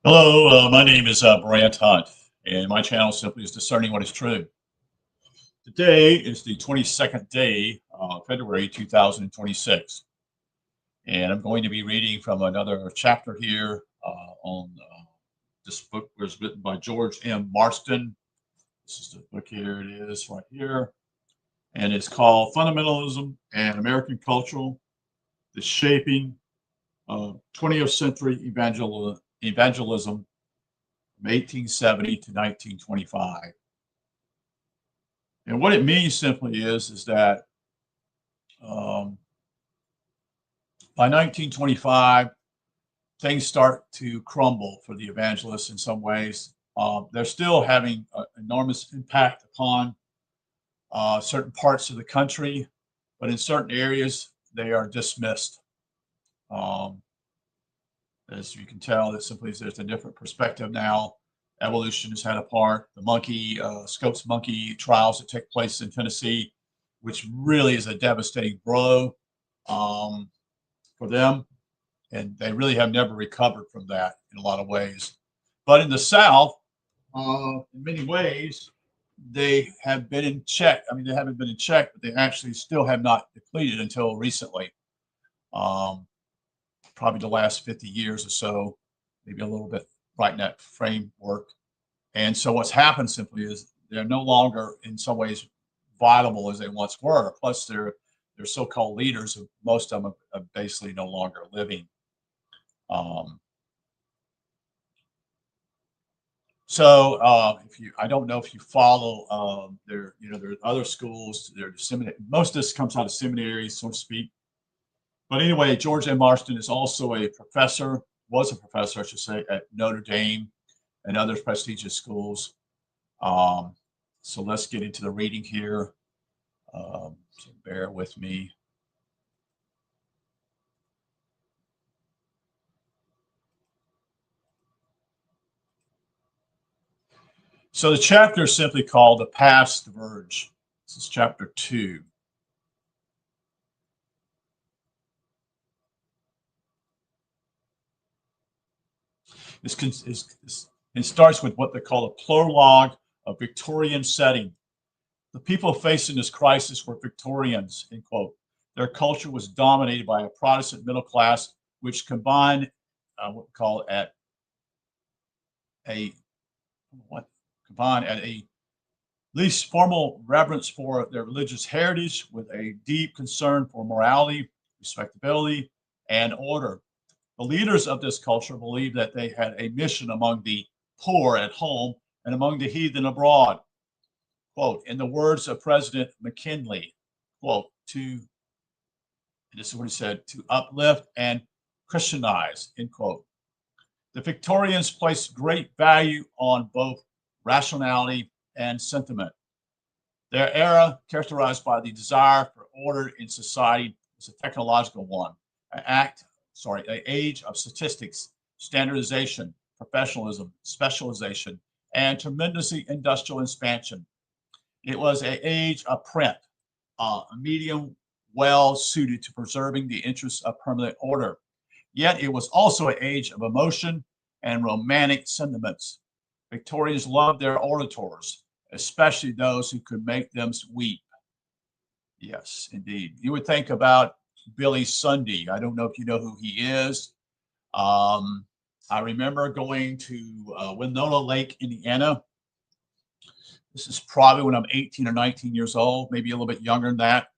Hello, my name is Brant Hunt, and my channel simply is Discerning What is True. Today is the 22nd day of February 2026, and I'm going to be reading from another chapter here on this book was written by George M. Marsden. This is the book here, it is right here, and it's called Fundamentalism and American Culture, the Shaping of 20th Century Evangelism from 1870 to 1925. And what it means simply is that by 1925, things start to crumble for the evangelists in some ways. They're still having an enormous impact upon certain parts of the country, but in certain areas, they are dismissed. Um, as you can tell, that simply there's a different perspective now. Evolution has had a part. The Scopes monkey trials that take place in Tennessee, which really is a devastating blow for them, and they really have never recovered from that in a lot of ways. But in the South, in many ways, they have been in check. I mean, they haven't been in check, but they actually still have not depleted until recently. Um, Probably the last 50 years or so, maybe a little bit right in that framework. And so what's happened simply is they're no longer in some ways viable as they once were. Plus, their so-called leaders, most of them are basically no longer living. Um, if you, I don't know if you follow there are other schools. They're disseminated. Most of this comes out of seminaries, so to speak. But anyway, George M. Marsden is also a professor, was a professor, I should say, at Notre Dame and other prestigious schools. Um, so let's get into the reading here. So bear with me. So the chapter is simply called The Past Verge. This is chapter 2. It starts with what they call a prologue, a Victorian setting. The people facing this crisis were Victorians, end quote. Their culture was dominated by a Protestant middle class, which combined what we call at a what combined at a least formal reverence for their religious heritage with a deep concern for morality, respectability, and order. The leaders of this culture believed that they had a mission among the poor at home and among the heathen abroad. Quote, in the words of President McKinley, quote, this is what he said, to uplift and Christianize, end quote. The Victorians placed great value on both rationality and sentiment. Their era, characterized by the desire for order in society, was a technological one, an age of statistics, standardization, professionalism, specialization, and tremendously industrial expansion. It was an age of print, a medium well suited to preserving the interests of permanent order. Yet it was also an age of emotion and romantic sentiments. Victorians loved their orators, especially those who could make them weep. Yes, indeed. You would think about Billy Sunday. I don't know if you know who he is. Um, I remember going to Winona Lake, Indiana. This is probably when I'm 18 or 19 years old, maybe a little bit younger than that.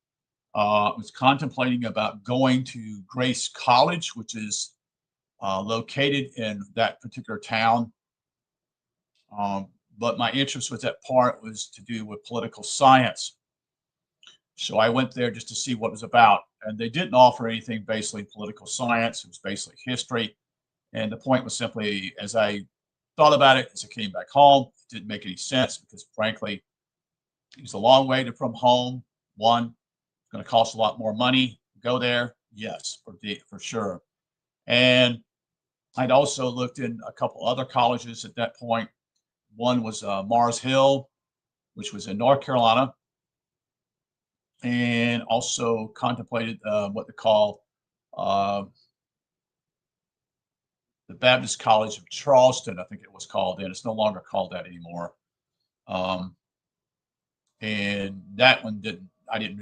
I was contemplating about going to Grace College, which is located in that particular town. But my interest with that part was to do with political science. So I went there just to see what it was about. And they didn't offer anything basically political science. It was basically history. And the point was simply, as I thought about it, as I came back home, it didn't make any sense because frankly, it was a long way from home. One, it's going to cost a lot more money to go there. Yes, for sure. And I'd also looked in a couple other colleges at that point. One was Mars Hill, which was in North Carolina, and also contemplated what they call the Baptist College of Charleston, I think it was called then. It's no longer called that anymore. And that one I didn't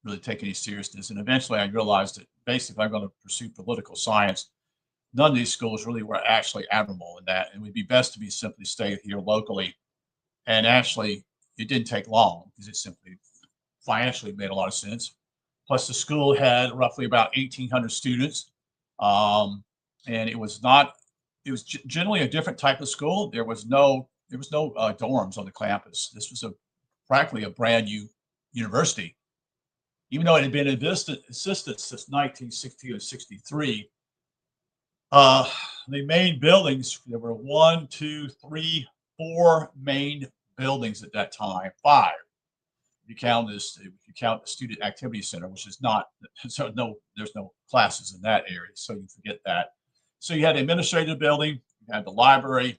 really take any seriousness. And eventually I realized that basically if I'm going to pursue political science, none of these schools really were actually admirable in that. And it would be best to simply stay here locally. And actually, it didn't take long because it simply financially made a lot of sense. Plus, the school had roughly about 1,800 students. And it was generally a different type of school. There was no dorms on the campus. This was practically a brand new university. Even though it had been in existence since 1960 or 63, the main buildings, there were 1, 2, 3, 4 main buildings at that time, 5. If you count the student activity center, which is not, so there's no classes in that area, so you forget that. So you had the administrative building, you had the library,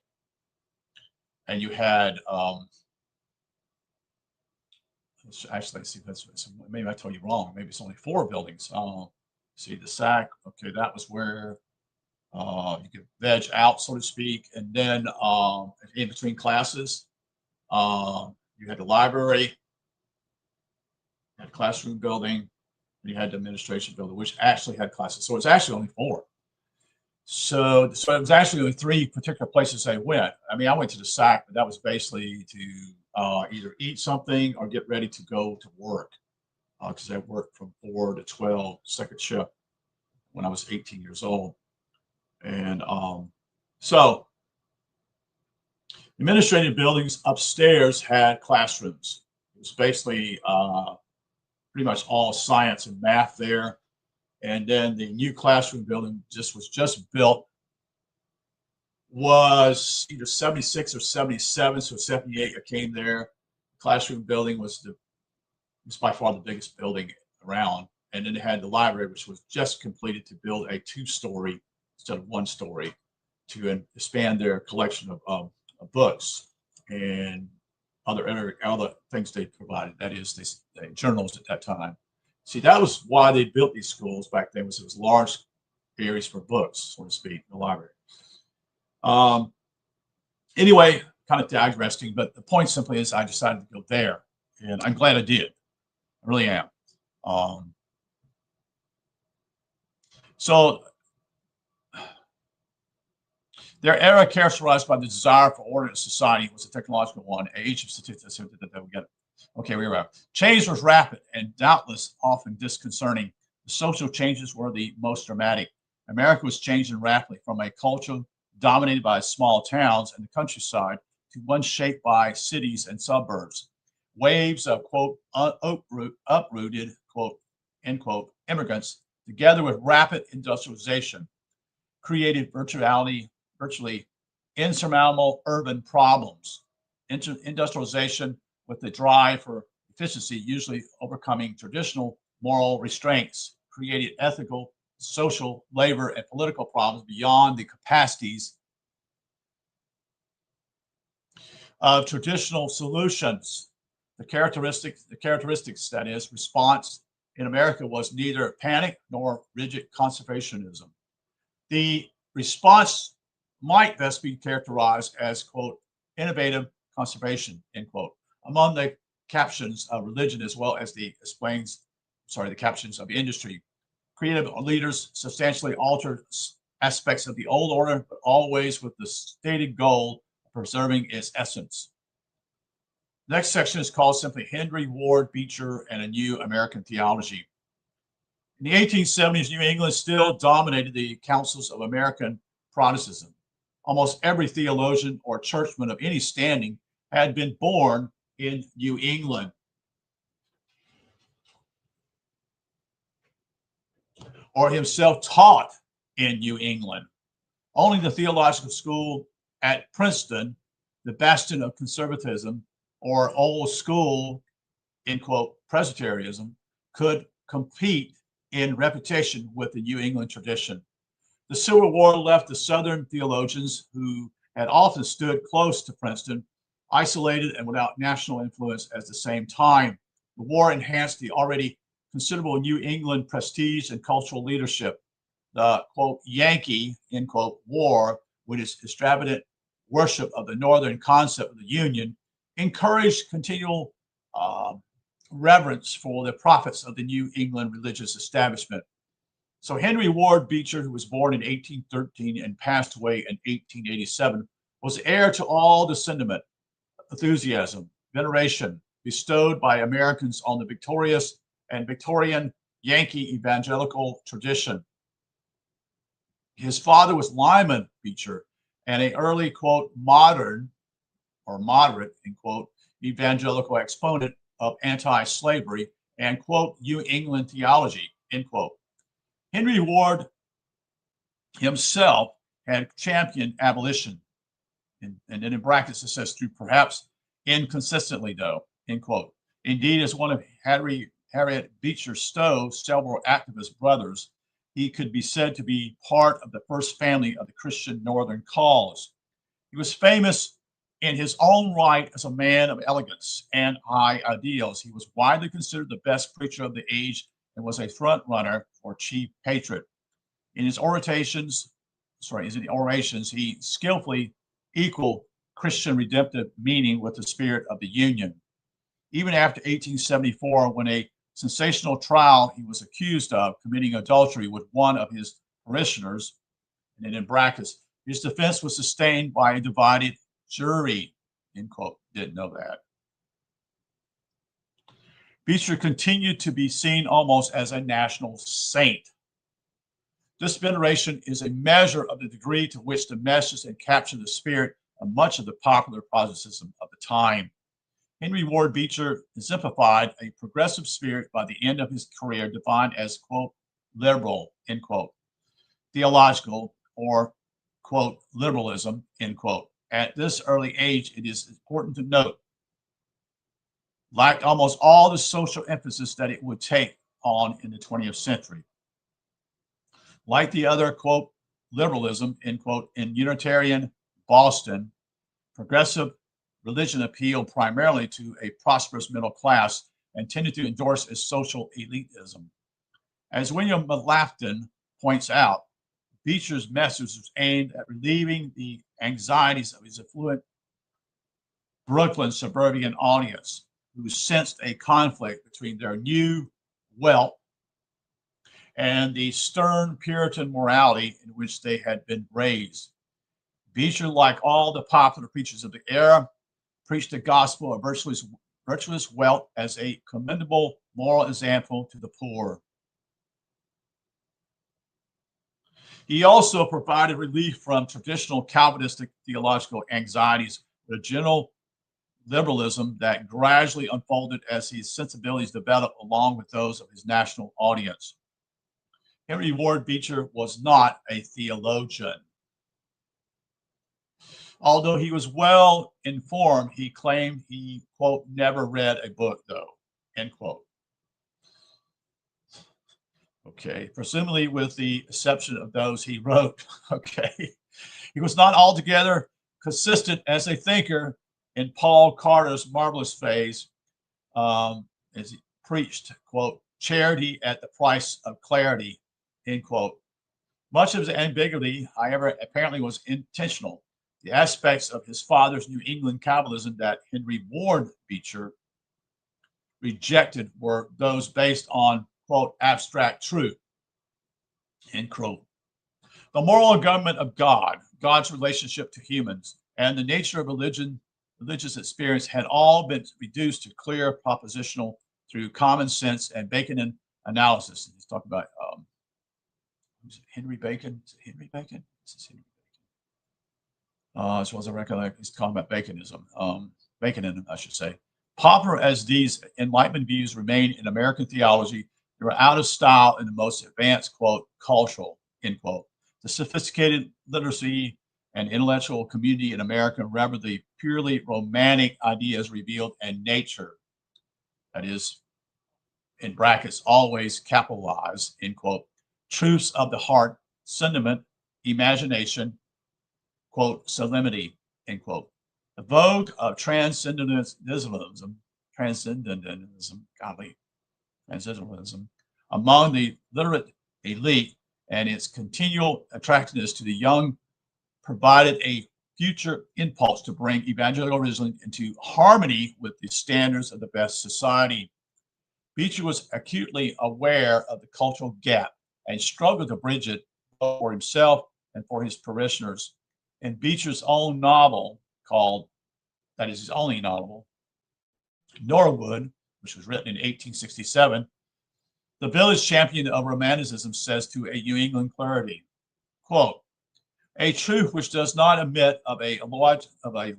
and you had actually, see, maybe I told you wrong. Maybe it's only 4 buildings. See the SAC. Okay, that was where you could veg out, so to speak, and then in between classes, you had the library, you had a classroom building, and you had the administration building, which actually had classes. So it's actually only 4. So it was actually only 3 particular places I went. I mean, I went to the SAC, but that was basically to either eat something or get ready to go to work, because I worked from 4 to 12, second shift, when I was 18 years old. And so administrative buildings upstairs had classrooms. It was basically pretty much all science and math there. And then the new classroom building was just built, was either 76 or 77. So 78 I came there. The classroom building was by far the biggest building around. And then they had the library, which was just completed to build a 2-story instead of 1-story to expand their collection of books and other things they provided. That is, the journals at that time. See, that was why they built these schools back then. It was large areas for books, so to speak, the library. Anyway, kind of digressing, but the point simply is I decided to go there, and I'm glad I did. I really am. So their era, characterized by the desire for order in society, was a technological one. Age of statistics. We get it. Okay, we were. Change was rapid and doubtless often disconcerting. The social changes were the most dramatic. America was changing rapidly from a culture dominated by small towns and the countryside to one shaped by cities and suburbs. Waves of, quote, uprooted, quote, end quote, immigrants, together with rapid industrialization, created virtually insurmountable urban problems. Industrialization, with the drive for efficiency, usually overcoming traditional moral restraints, created ethical, social, labor, and political problems beyond the capacities of traditional solutions. The characteristics, that is, response in America was neither panic nor rigid conservationism. The response might best be characterized as, quote, innovative conservation, end quote, among the captions of religion as well as the captions of industry. Creative leaders substantially altered aspects of the old order, but always with the stated goal of preserving its essence. The next section is called simply Henry Ward Beecher and a New American Theology. In the 1870s, New England still dominated the councils of American Protestantism. Almost every theologian or churchman of any standing had been born in New England or himself taught in New England. Only the theological school at Princeton, the bastion of conservatism or old school, end quote, Presbyterianism, could compete in reputation with the New England tradition. The Civil War left the Southern theologians, who had often stood close to Princeton, isolated and without national influence at the same time. The war enhanced the already considerable New England prestige and cultural leadership. the, quote, Yankee, end quote, war with its extravagant worship of the Northern concept of the Union encouraged continual reverence for the prophets of the New England religious establishment. So Henry Ward Beecher, who was born in 1813 and passed away in 1887, was heir to all the sentiment, enthusiasm, veneration bestowed by Americans on the victorious and Victorian Yankee evangelical tradition. His father was Lyman Beecher, and an early, quote, modern or moderate, end quote, evangelical exponent of anti-slavery and, quote, New England theology, end quote. Henry Ward himself had championed abolition, and then in brackets it says through perhaps inconsistently though, end quote. Indeed, as one of Harriet Beecher Stowe's several activist brothers, he could be said to be part of the first family of the Christian Northern cause. He was famous in his own right as a man of elegance and high ideals. He was widely considered the best preacher of the age and was a front runner for chief patriot. In his orations, he skillfully equaled Christian redemptive meaning with the spirit of the Union. Even after 1874, when a sensational trial, he was accused of committing adultery with one of his parishioners, and then in brackets, his defense was sustained by a divided jury, end quote. Didn't know that. Beecher continued to be seen almost as a national saint. This veneration is a measure of the degree to which the message had captured the spirit of much of the popular Protestantism of the time. Henry Ward Beecher exemplified a progressive spirit by the end of his career, defined as, quote, liberal, end quote, theological, or, quote, liberalism, end quote. At this early age, it is important to note, lacked almost all the social emphasis that it would take on in the 20th century. Like the other, quote, liberalism, end quote, in Unitarian Boston, progressive religion appealed primarily to a prosperous middle class and tended to endorse a social elitism. As William Lafton points out, Beecher's message was aimed at relieving the anxieties of his affluent Brooklyn suburban audience, who sensed a conflict between their new wealth and the stern Puritan morality in which they had been raised. Beecher, like all the popular preachers of the era, preached the gospel of virtuous wealth as a commendable moral example to the poor. He also provided relief from traditional Calvinistic theological anxieties with a general liberalism that gradually unfolded as his sensibilities developed along with those of his national audience. Henry Ward Beecher was not a theologian. Although he was well informed, he claimed he, quote, never read a book, though, end quote. Okay, presumably with the exception of those he wrote. Okay, he was not altogether consistent as a thinker in Paul Carter's marvelous phase, as he preached, quote, charity at the price of clarity, end quote. Much of his ambiguity, however, apparently was intentional. The aspects of his father's New England Calvinism that Henry Ward Beecher rejected were those based on, quote, abstract truth, end quote. The moral government of God, God's relationship to humans, and the nature of religious experience had all been reduced to clear propositional through common sense and Baconian analysis. He's talking about Henry Bacon. Is it Henry Bacon? This is Henry Bacon. As well as I recollect, he's talking about Baconism, Baconism, I should say. Popular as these Enlightenment views remain in American theology, they were out of style in the most advanced, quote, cultural, end quote. The sophisticated literacy and intellectual community in America revered the purely romantic ideas revealed in nature, that is, in brackets, always capitalized, end quote, truths of the heart, sentiment, imagination, quote, solemnity, end quote. The vogue of transcendentalism, godly transcendentalism, among the literate elite and its continual attractiveness to the young provided a future impulse to bring evangelicalism into harmony with the standards of the best society. Beecher was acutely aware of the cultural gap and struggled to bridge it both for himself and for his parishioners. In Beecher's own novel that is his only novel, Norwood, which was written in 1867, the village champion of Romanticism says to a New England clergy, quote, "A truth which does not admit of a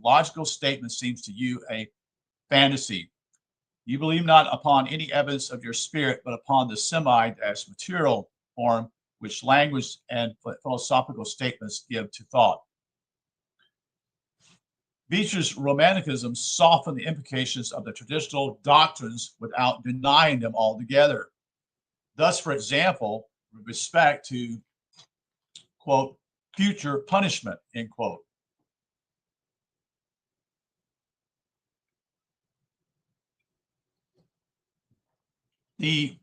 logical statement seems to you a fantasy. You believe not upon any evidence of your spirit, but upon the semi-material form which language and philosophical statements give to thought." Beecher's Romanticism softened the implications of the traditional doctrines without denying them altogether. Thus, for example, with respect to, quote, future punishment, end quote. The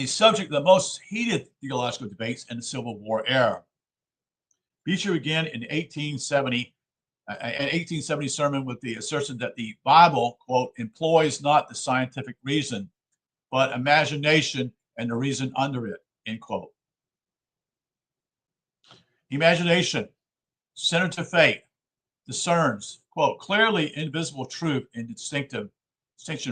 subject of the most heated theological debates in the Civil War era. Beecher began in 1870, an 1870 sermon with the assertion that the Bible, quote, employs not the scientific reason, but imagination and the reason under it, end quote. Imagination, centered to fate, discerns, quote, clearly invisible truth in distinction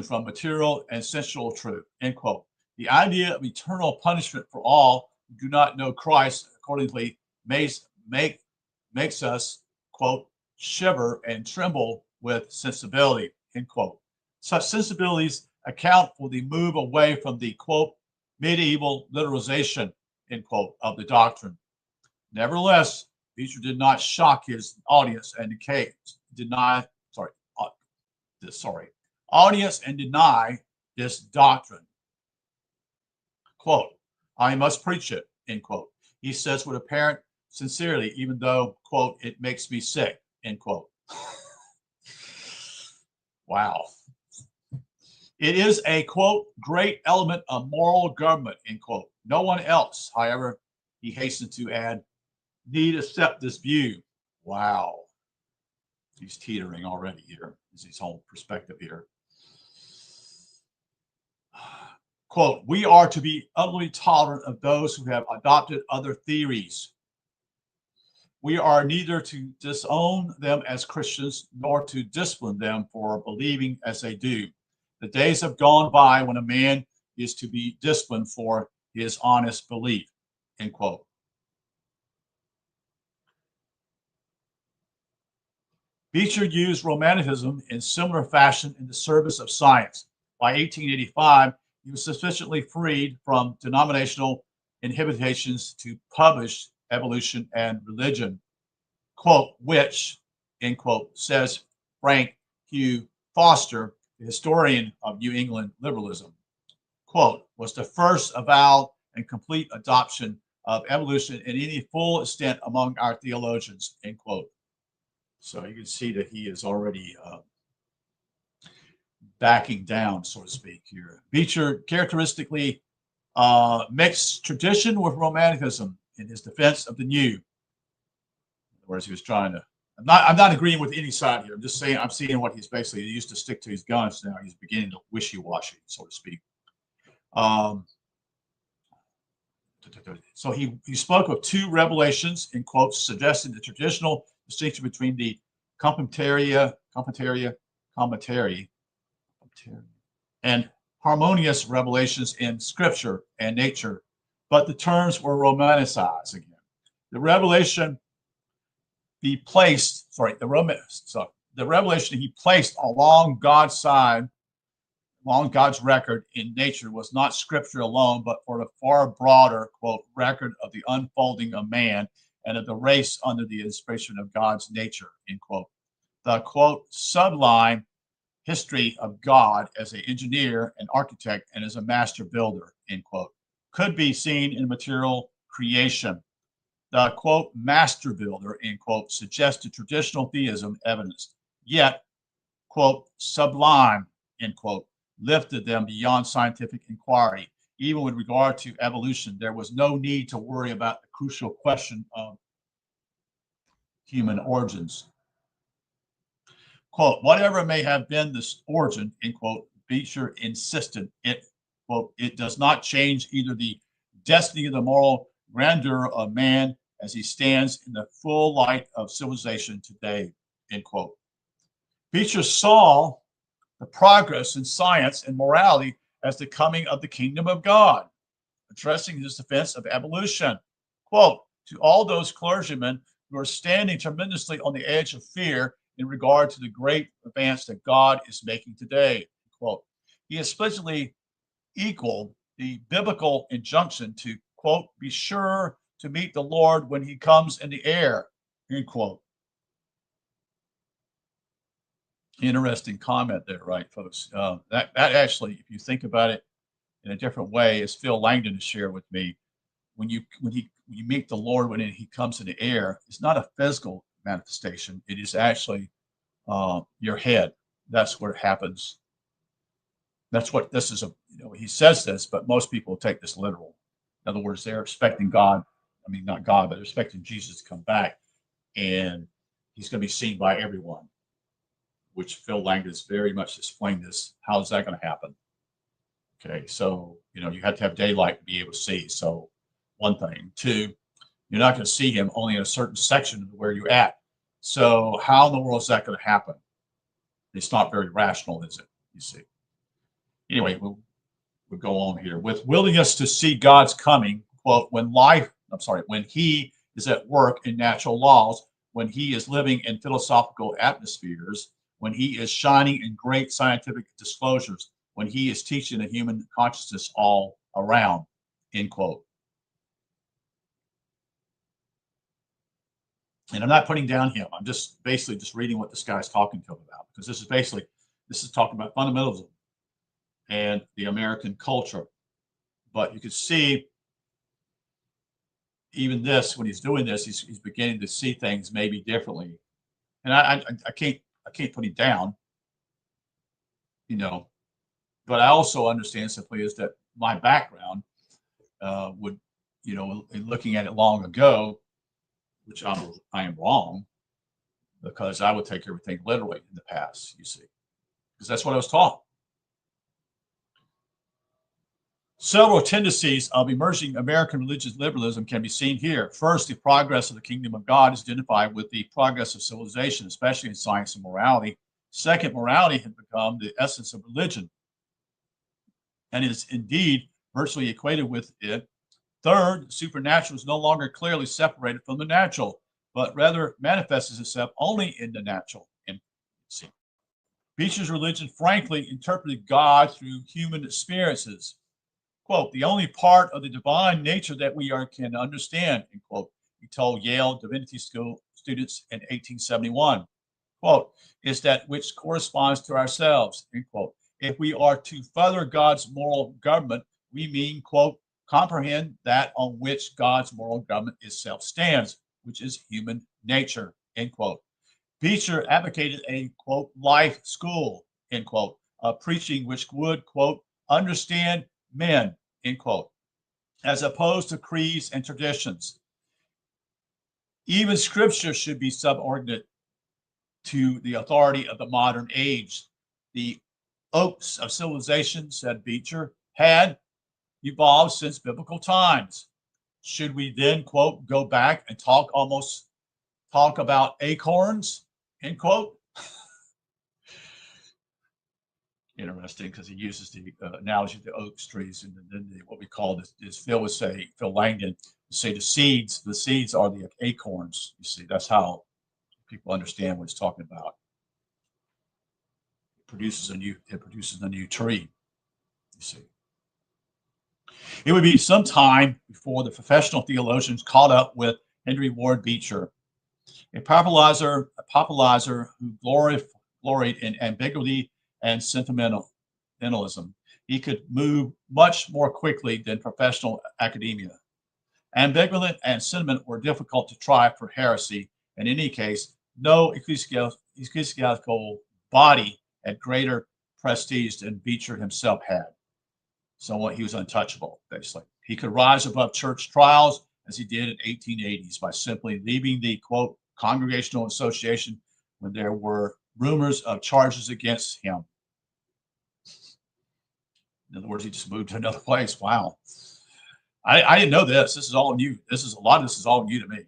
from material and sensual truth, end quote. The idea of eternal punishment for all who do not know Christ accordingly makes us, quote, shiver and tremble with sensibility, end quote. Such sensibilities account for the move away from the, quote, medieval literalization, end quote, of the doctrine. Nevertheless, Beecher did not shock his audience and deny this doctrine. Quote, "I must preach it," end quote. He says with apparent sincerity, even though, quote, "it makes me sick," end quote. Wow. "It is a, quote, great element of moral government," end quote. "No one else, however," he hastened to add, "need accept this view." Wow. He's teetering already here. This is his whole perspective here. Quote, "We are to be utterly tolerant of those who have adopted other theories. We are neither to disown them as Christians nor to discipline them for believing as they do. The days have gone by when a man is to be disciplined for his honest belief," end quote. Beecher used Romanticism in similar fashion in the service of science. By 1885, he was sufficiently freed from denominational inhibitions to publish Evolution and Religion, quote, which, end quote, says Frank Hugh Foster, the historian of New England liberalism, quote, was the first avowed and complete adoption of evolution in any full extent among our theologians, end quote. So you can see that he is already backing down, so to speak, here. Beecher characteristically mixed tradition with romanticism in his defense of the new. In other words, he was trying to. I'm not agreeing with any side here. I'm just saying I'm seeing what he's basically. He used to stick to his guns. Now he's beginning to wishy-washy, so to speak. So he spoke of two revelations, in quotes, suggesting the traditional distinction between the complementary, and harmonious revelations in Scripture and nature, but the terms were romanticized again. The revelation the revelation he placed along God's side, along God's record in nature was not Scripture alone, but for a far broader, quote, record of the unfolding of man and of the race under the inspiration of God's nature, end quote. The, quote, sublime history of God as an engineer, an architect, and as a master builder, end quote, could be seen in material creation. The, quote, master builder, end quote, suggested traditional theism evidence, yet, quote, sublime, end quote, lifted them beyond scientific inquiry Even with regard to evolution, there was no need to worry about the crucial question of human origins. Quote, whatever may have been this origin, end quote, Beecher insisted it, quote, it does not change either the destiny of the moral grandeur of man as he stands in the full light of civilization today, end quote. Beecher saw the progress in science and morality as the coming of the kingdom of God, addressing his defense of evolution. Quote, to all those clergymen who are standing tremendously on the edge of fear in regard to the great advance that God is making today, quote, he explicitly equaled the biblical injunction to, quote, be sure to meet the Lord when he comes in the air, end quote. Interesting comment there, right, folks? That actually, if you think about it in a different way, as Phil Langdon has shared with me, when you meet the Lord when he comes in the air, it's not a physical manifestation. It is actually your head. That's where it happens. That's what this is. He says this, but most people take this literal. In other words, they're expecting God. I mean, not God, but they're expecting Jesus to come back, and he's going to be seen by everyone. Which Phil Langdon has very much explained this. How is that going to happen? Okay, so you have to have daylight to be able to see. So one thing. Two, you're not going to see him only in a certain section of where you're at. So how in the world is that going to happen? It's not very rational, is it? You see. Anyway, we'll go on here. With willingness to see God's coming, quote, when he is at work in natural laws, when he is living in philosophical atmospheres, when he is shining in great scientific disclosures, when he is teaching the human consciousness all around, end quote. And I'm not putting down him. I'm just basically just reading what this guy's talking to him about, because this is talking about fundamentalism and the American culture. But you can see even this, when he's doing this, he's beginning to see things maybe differently. And I can't put him down, but I also understand simply is that my background would, looking at it long ago, which I am wrong, because I would take everything literally in the past, you see, because that's what I was taught. Several tendencies of emerging American religious liberalism can be seen here. First, the progress of the kingdom of God is identified with the progress of civilization, especially in science and morality. Second, morality has become the essence of religion and is indeed virtually equated with it. Third, the supernatural is no longer clearly separated from the natural, but rather manifests itself only in the natural. And see, Beecher's religion frankly interpreted God through human experiences. Quote, the only part of the divine nature that we can understand, end quote, he told Yale Divinity School students in 1871, quote, is that which corresponds to ourselves, end quote. If we are to further God's moral government, we mean, quote, comprehend that on which God's moral government itself stands, which is human nature, end quote. Beecher advocated a, quote, life school, end quote, of preaching which would, quote, understand men, end quote, as opposed to creeds and traditions. Even scripture should be subordinate to the authority of the modern age. The oaks of civilization, said Beecher, had evolved since biblical times. Should we then, quote, go back and talk about acorns, end quote? Interesting, because he uses the analogy of the oak trees, and then what we call this is Phil Langdon say the seeds are the acorns. You see, that's how people understand what he's talking about. It produces a new tree. You see, it would be some time before the professional theologians caught up with Henry Ward Beecher, a popularizer who gloried in ambiguity and sentimentalism. He could move much more quickly than professional academia. Ambiguity and sentiment were difficult to try for heresy. In any case, no ecclesiastical body had greater prestige than Beecher himself had. So he was untouchable, basically. He could rise above church trials as he did in 1880s by simply leaving the, quote, Congregational Association when there were rumors of charges against him. In other words, he just moved to another place. Wow. I didn't know this. This is all new. A lot of this is all new to me.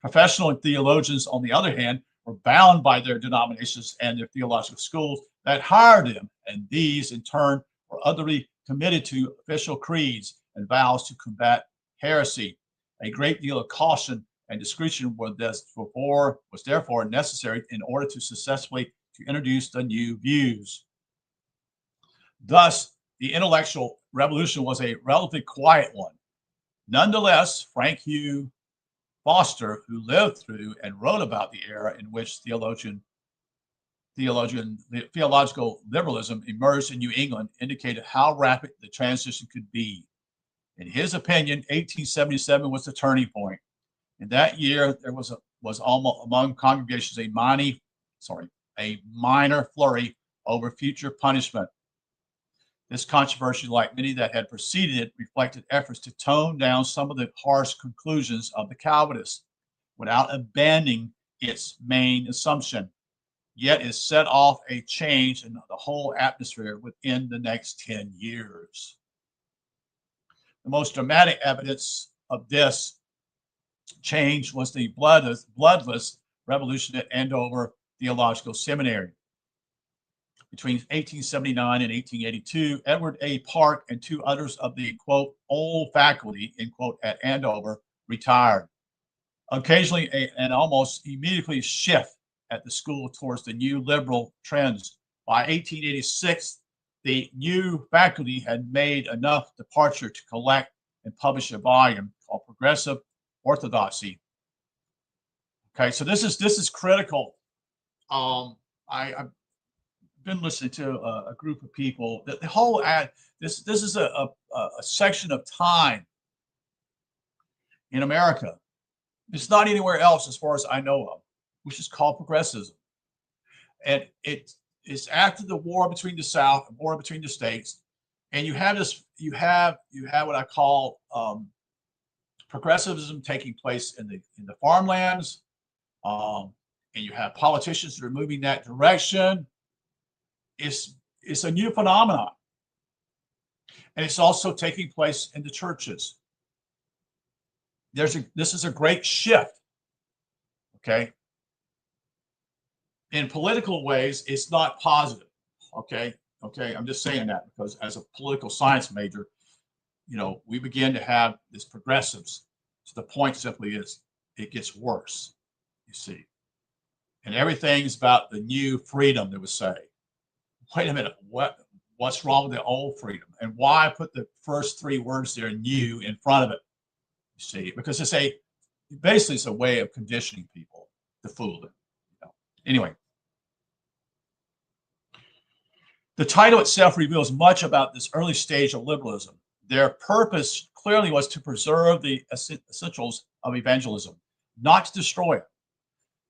Professional theologians, on the other hand, were bound by their denominations and their theological schools that hired them, and these, in turn, were utterly committed to official creeds and vows to combat heresy. A great deal of caution and discretion was therefore necessary in order to successfully introduce the new views. Thus, the intellectual revolution was a relatively quiet one. Nonetheless, Frank Hugh Foster, who lived through and wrote about the era in which theological liberalism emerged in New England, indicated how rapid the transition could be. In his opinion, 1877 was the turning point. In that year, there was almost among congregations a minor flurry over future punishment. This controversy, like many that had preceded it, reflected efforts to tone down some of the harsh conclusions of the Calvinists without abandoning its main assumption. Yet it set off a change in the whole atmosphere within the next 10 years. The most dramatic evidence of this change was the bloodless revolution at Andover Theological Seminary. Between 1879 and 1882, Edward A. Park and two others of the, quote, old faculty, end quote, at Andover retired. Occasionally, an almost immediately shift at the school towards the new liberal trends. By 1886, the new faculty had made enough departure to collect and publish a volume called Progressive Orthodoxy. Okay, so this is critical. I've been listening to a group of people that the whole this is a section of time in America. It's not anywhere else as far as I know of, which is called progressivism. And it is after the war between the South and war between the states. And you have what I call progressivism taking place in the farmlands. And you have politicians that are moving that direction. It's a new phenomenon. And it's also taking place in the churches. This is a great shift. Okay. In political ways, it's not positive. Okay. I'm just saying that because as a political science major, we begin to have this progressives. So the point simply is it gets worse, you see. And everything's about the new freedom, they would say. Wait a minute, what's wrong with the old freedom? And why put the first three words there, new, in front of it? You see, because basically it's a way of conditioning people to fool them. Anyway, the title itself reveals much about this early stage of liberalism. Their purpose clearly was to preserve the essentials of evangelism, not to destroy it.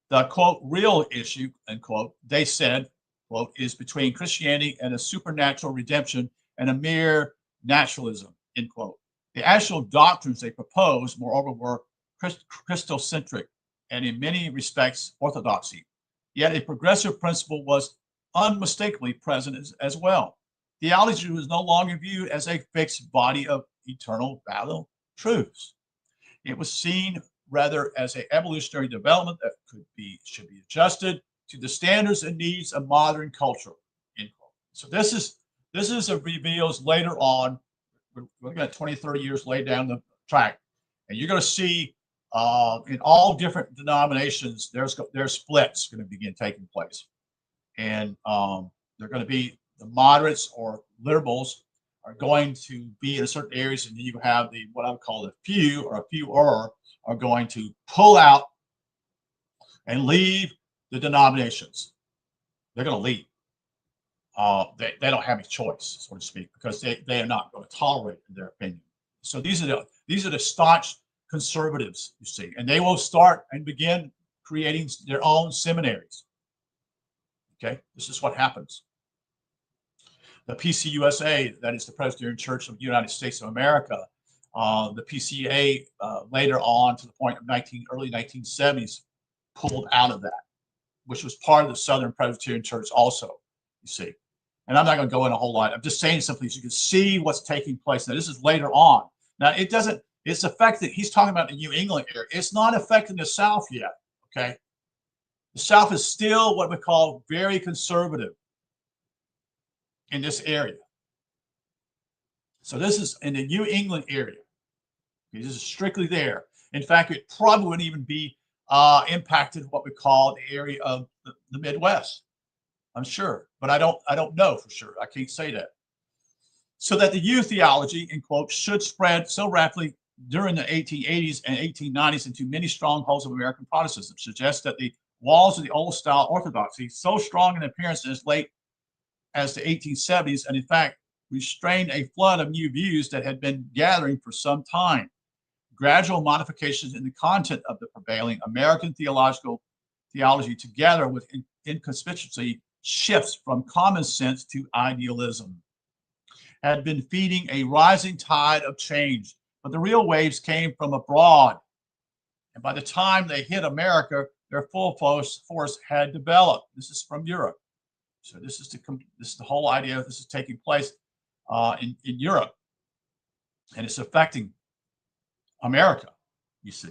The, quote, real issue, end quote, they said, quote, is between Christianity and a supernatural redemption and a mere naturalism, end quote. The actual doctrines they proposed, moreover, were Christocentric and in many respects orthodoxy. Yet a progressive principle was unmistakably present as well. Theology was no longer viewed as a fixed body of eternal valid truths. It was seen rather as an evolutionary development that should be adjusted to the standards and needs of modern culture. End quote. So this is reveals later on. We're looking at 20, 30 years later down the track, and you're going to see in all different denominations there's splits going to begin taking place, and they're going to be the moderates or liberals are going to be in certain areas, and then you have what I would call the few or a few are going to pull out and leave the denominations. They're going to leave. They don't have a choice, so to speak, because they are not going to tolerate it, in their opinion. So these are the staunch conservatives, you see, and they will start and begin creating their own seminaries. Okay, this is what happens. The PCUSA, that is the Presbyterian Church of the United States of America, the PCA later on to the point of early 1970s pulled out of that, which was part of the Southern Presbyterian Church also, you see. And I'm not going to go in a whole lot. I'm just saying simply so you can see what's taking place. Now, this is later on. Now, it's affected, he's talking about the New England area. It's not affecting the South yet, okay? The South is still what we call very conservative in this area. So this is in the New England area. Okay, this is strictly there. In fact, it probably wouldn't even be impacted what we call the area of the Midwest. I'm sure, but I don't know for sure. I can't say that. So that the new theology, in quotes, should spread so rapidly during the 1880s and 1890s into many strongholds of American Protestantism suggests that the walls of the old style orthodoxy, so strong in appearance as late as the 1870s, and in fact restrained a flood of new views that had been gathering for some time. Gradual modifications in the content of the prevailing American theology together with inconspicuously shifts from common sense to idealism had been feeding a rising tide of change, but the real waves came from abroad. And by the time they hit America, their full force had developed. This is from Europe. So this is the whole idea of this is taking place in Europe, and it's affecting America, you see.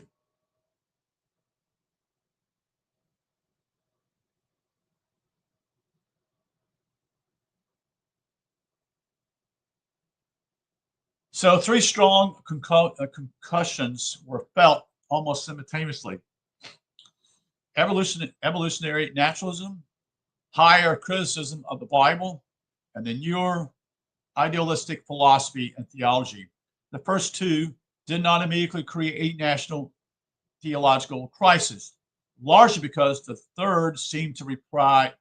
So three strong concussions were felt almost simultaneously. Evolutionary naturalism, higher criticism of the Bible, and the newer idealistic philosophy and theology. The first two did not immediately create a national theological crisis, largely because the third seemed to provide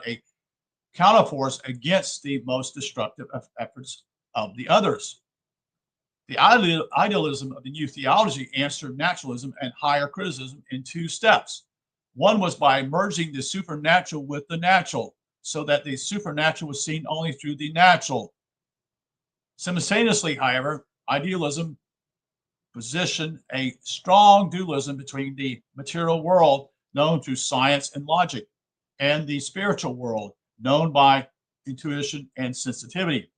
a counterforce against the most destructive efforts of the others. The idealism of the new theology answered naturalism and higher criticism in two steps. One was by merging the supernatural with the natural, so that the supernatural was seen only through the natural. Simultaneously, however, idealism positioned a strong dualism between the material world, known through science and logic, and the spiritual world, known by intuition and sensitivity.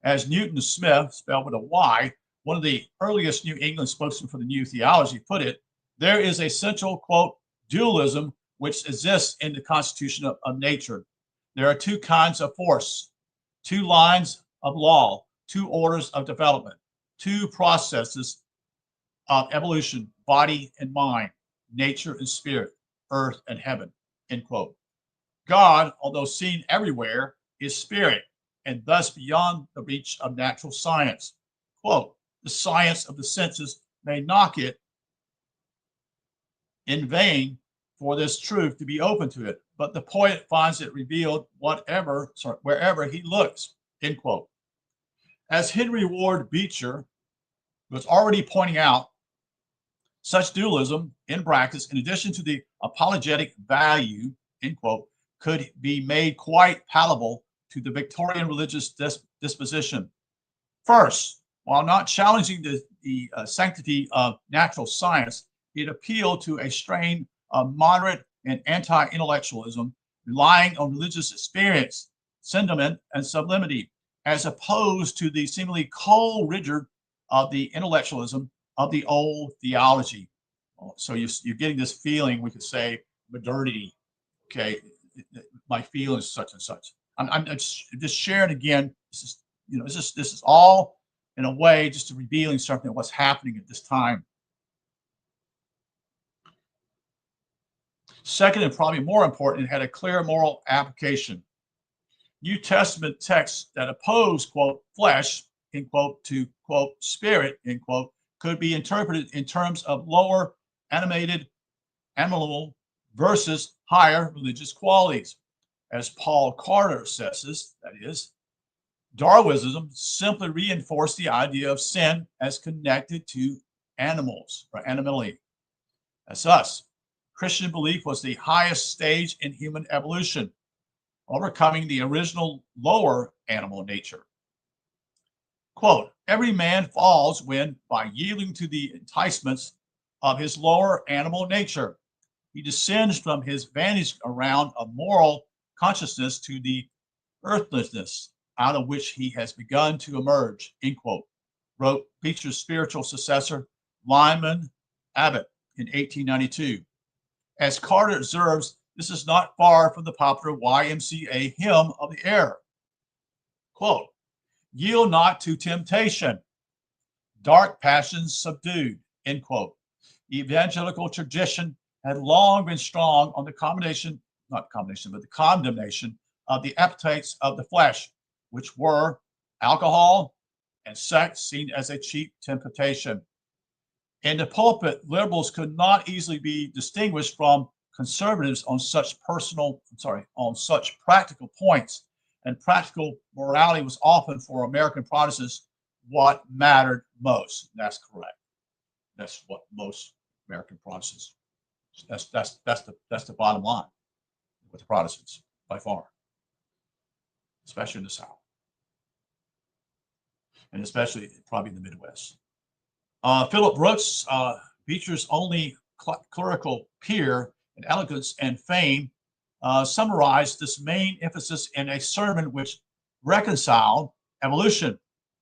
As Newton Smith, spelled with a Y, one of the earliest New England spokesmen for the new theology, put it, there is a central, quote, dualism which exists in the constitution of nature. There are two kinds of force, two lines of law, two orders of development, two processes of evolution, body and mind, nature and spirit, earth and heaven, end quote. God, although seen everywhere, is spirit, and thus beyond the reach of natural science. Quote, the science of the senses may knock it in vain for this truth to be open to it, but the poet finds it revealed wherever he looks, end quote. As Henry Ward Beecher was already pointing out, such dualism in practice, in addition to the apologetic value, end quote, could be made quite palatable to the Victorian religious disposition. First, while not challenging the sanctity of natural science, it appealed to a strain of moderate and anti-intellectualism, relying on religious experience, sentiment, and sublimity, as opposed to the seemingly cold rigor of the intellectualism of the old theology. So you're getting this feeling, we could say, modernity. Okay, my feelings such and such. I'm just sharing again. This is all in a way just to revealing something of what's happening at this time. Second, and probably more important, it had a clear moral application. New Testament texts that oppose, quote, flesh, end quote, to, quote, spirit, end quote, could be interpreted in terms of lower animal versus higher religious qualities. As Paul Carter assesses, that is, Darwinism simply reinforced the idea of sin as connected to animals or animality. That's us. Christian belief was the highest stage in human evolution. overcoming the original lower animal nature. Quote, every man falls when, by yielding to the enticements of his lower animal nature, he descends from his vantage around a moral consciousness to the earthlessness out of which he has begun to emerge, end quote, wrote Beecher's spiritual successor, Lyman Abbott, in 1892. As Carter observes, this is not far from the popular YMCA hymn of the era. Quote, yield not to temptation, dark passions subdued, end quote. The evangelical tradition had long been strong on the condemnation of the appetites of the flesh, which were alcohol and sex, seen as a cheap temptation. In the pulpit, liberals could not easily be distinguished from conservatives on such practical points, and practical morality was often for American Protestants what mattered most. That's correct. That's what most American Protestants. That's the bottom line with the Protestants by far, especially in the South, and especially probably in the Midwest. Philip Brooks, Beecher's only clerical peer in eloquence and fame, summarized this main emphasis in a sermon which reconciled evolution,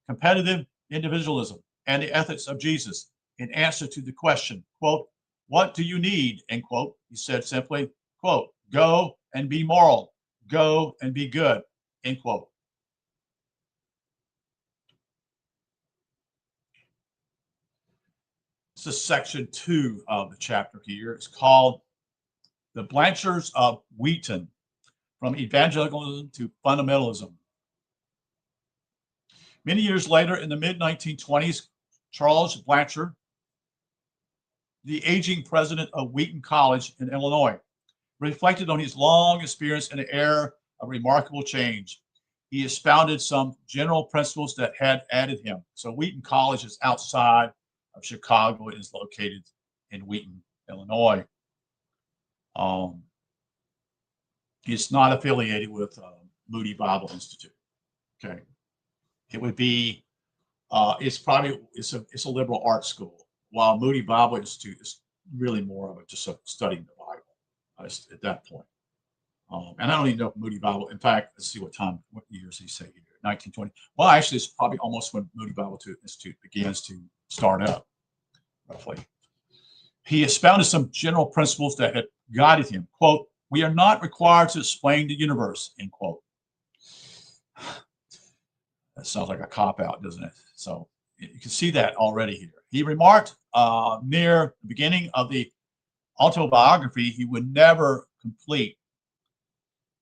competitive individualism, and the ethics of Jesus in answer to the question, quote, what do you need, end quote. He said simply, quote, go and be moral, go and be good, end quote. This is section 2 of the chapter here. It's called The Blanchards of Wheaton, From Evangelicalism to Fundamentalism. Many years later, in the mid-1920s, Charles Blanchard, the aging president of Wheaton College in Illinois, reflected on his long experience in an era of remarkable change. He expounded some general principles that had added him. So Wheaton College is outside of Chicago. It is located in Wheaton, Illinois. It's not affiliated with Moody Bible Institute. Okay, it would be. It's a liberal arts school, while Moody Bible Institute is really more of just studying the Bible at that point. And I don't even know if Moody Bible. In fact, let's see what years he say here. 1920. Well, actually, it's probably almost when Moody Bible Institute begins to start up, roughly. He expounded some general principles that had guided him. Quote, we are not required to explain the universe, end quote. That sounds like a cop-out, doesn't it? So you can see that already here. He remarked near the beginning of the autobiography he would never complete.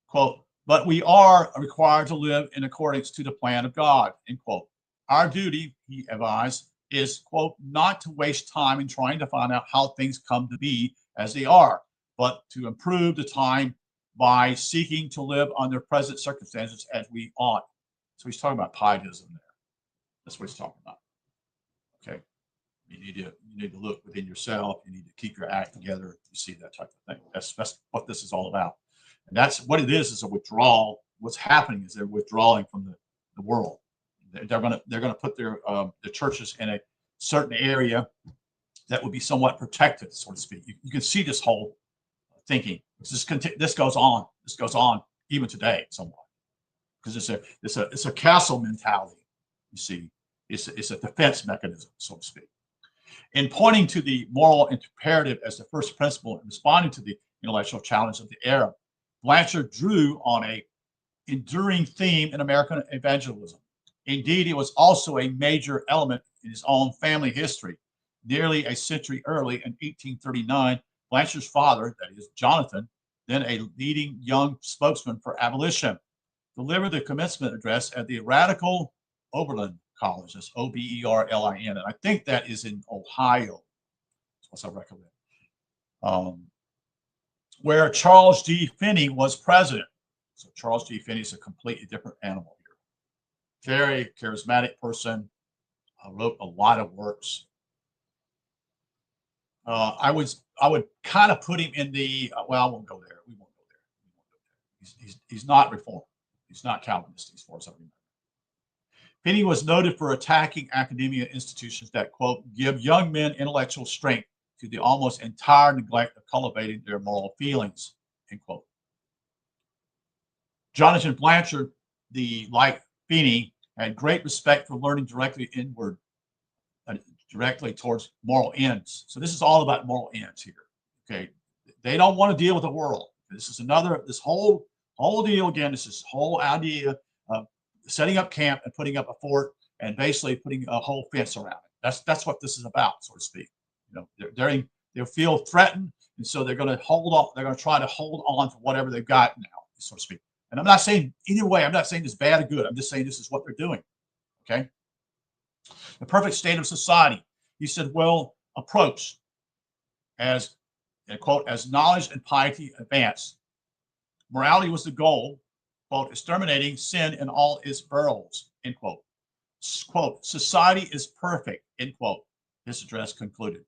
Quote, but we are required to live in accordance to the plan of God, end quote. Our duty, he advised, is, quote, not to waste time in trying to find out how things come to be as they are, but to improve the time by seeking to live under present circumstances as we ought. So he's talking about pietism there. That's what he's talking about. Okay. You need to look within yourself. You need to keep your act together. You see that type of thing. That's what this is all about. And that's what it is a withdrawal. What's happening is they're withdrawing from the world. They're gonna put their the churches in a certain area that would be somewhat protected, so to speak. You can see this whole thinking. This goes on. This goes on even today, somewhat, because it's a castle mentality. You see, it's a defense mechanism, so to speak. In pointing to the moral imperative as the first principle and responding to the intellectual challenge of the era, Blanchard drew on a enduring theme in American evangelism. Indeed, it was also a major element in his own family history. Nearly a century early, in 1839, Blanchard's father, that is Jonathan, then a leading young spokesman for abolition, delivered the commencement address at the Radical Oberlin College. That's Oberlin, and I think that is in Ohio, as I recollect, where Charles G. Finney was president. So Charles G. Finney is a completely different animal here. Very charismatic person, wrote a lot of works. I would kind of put him in the, well, I won't go there. We won't go there. He's not Reformed. He's not Calvinist, as far as I remember. Finney was noted for attacking academia institutions that, quote, give young men intellectual strength to the almost entire neglect of cultivating their moral feelings, end quote. Jonathan Blanchard, like Finney, had great respect for learning directly inward, directly towards moral ends. So this is all about moral ends here. Okay, they don't want to deal with the world. This is this whole deal again. This whole idea of setting up camp and putting up a fort and basically putting a whole fence around it. That's what this is about, so to speak. You know, they feel threatened, and so they're going to hold on. They're going to try to hold on to whatever they've got now, so to speak. And I'm not saying either way. I'm not saying it's bad or good. I'm just saying this is what they're doing. Okay. The perfect state of society. He said, well, approach as, quote, as knowledge and piety advance. Morality was the goal, quote, exterminating sin in all its burrows, end quote. Quote, society is perfect, end quote. His address concluded.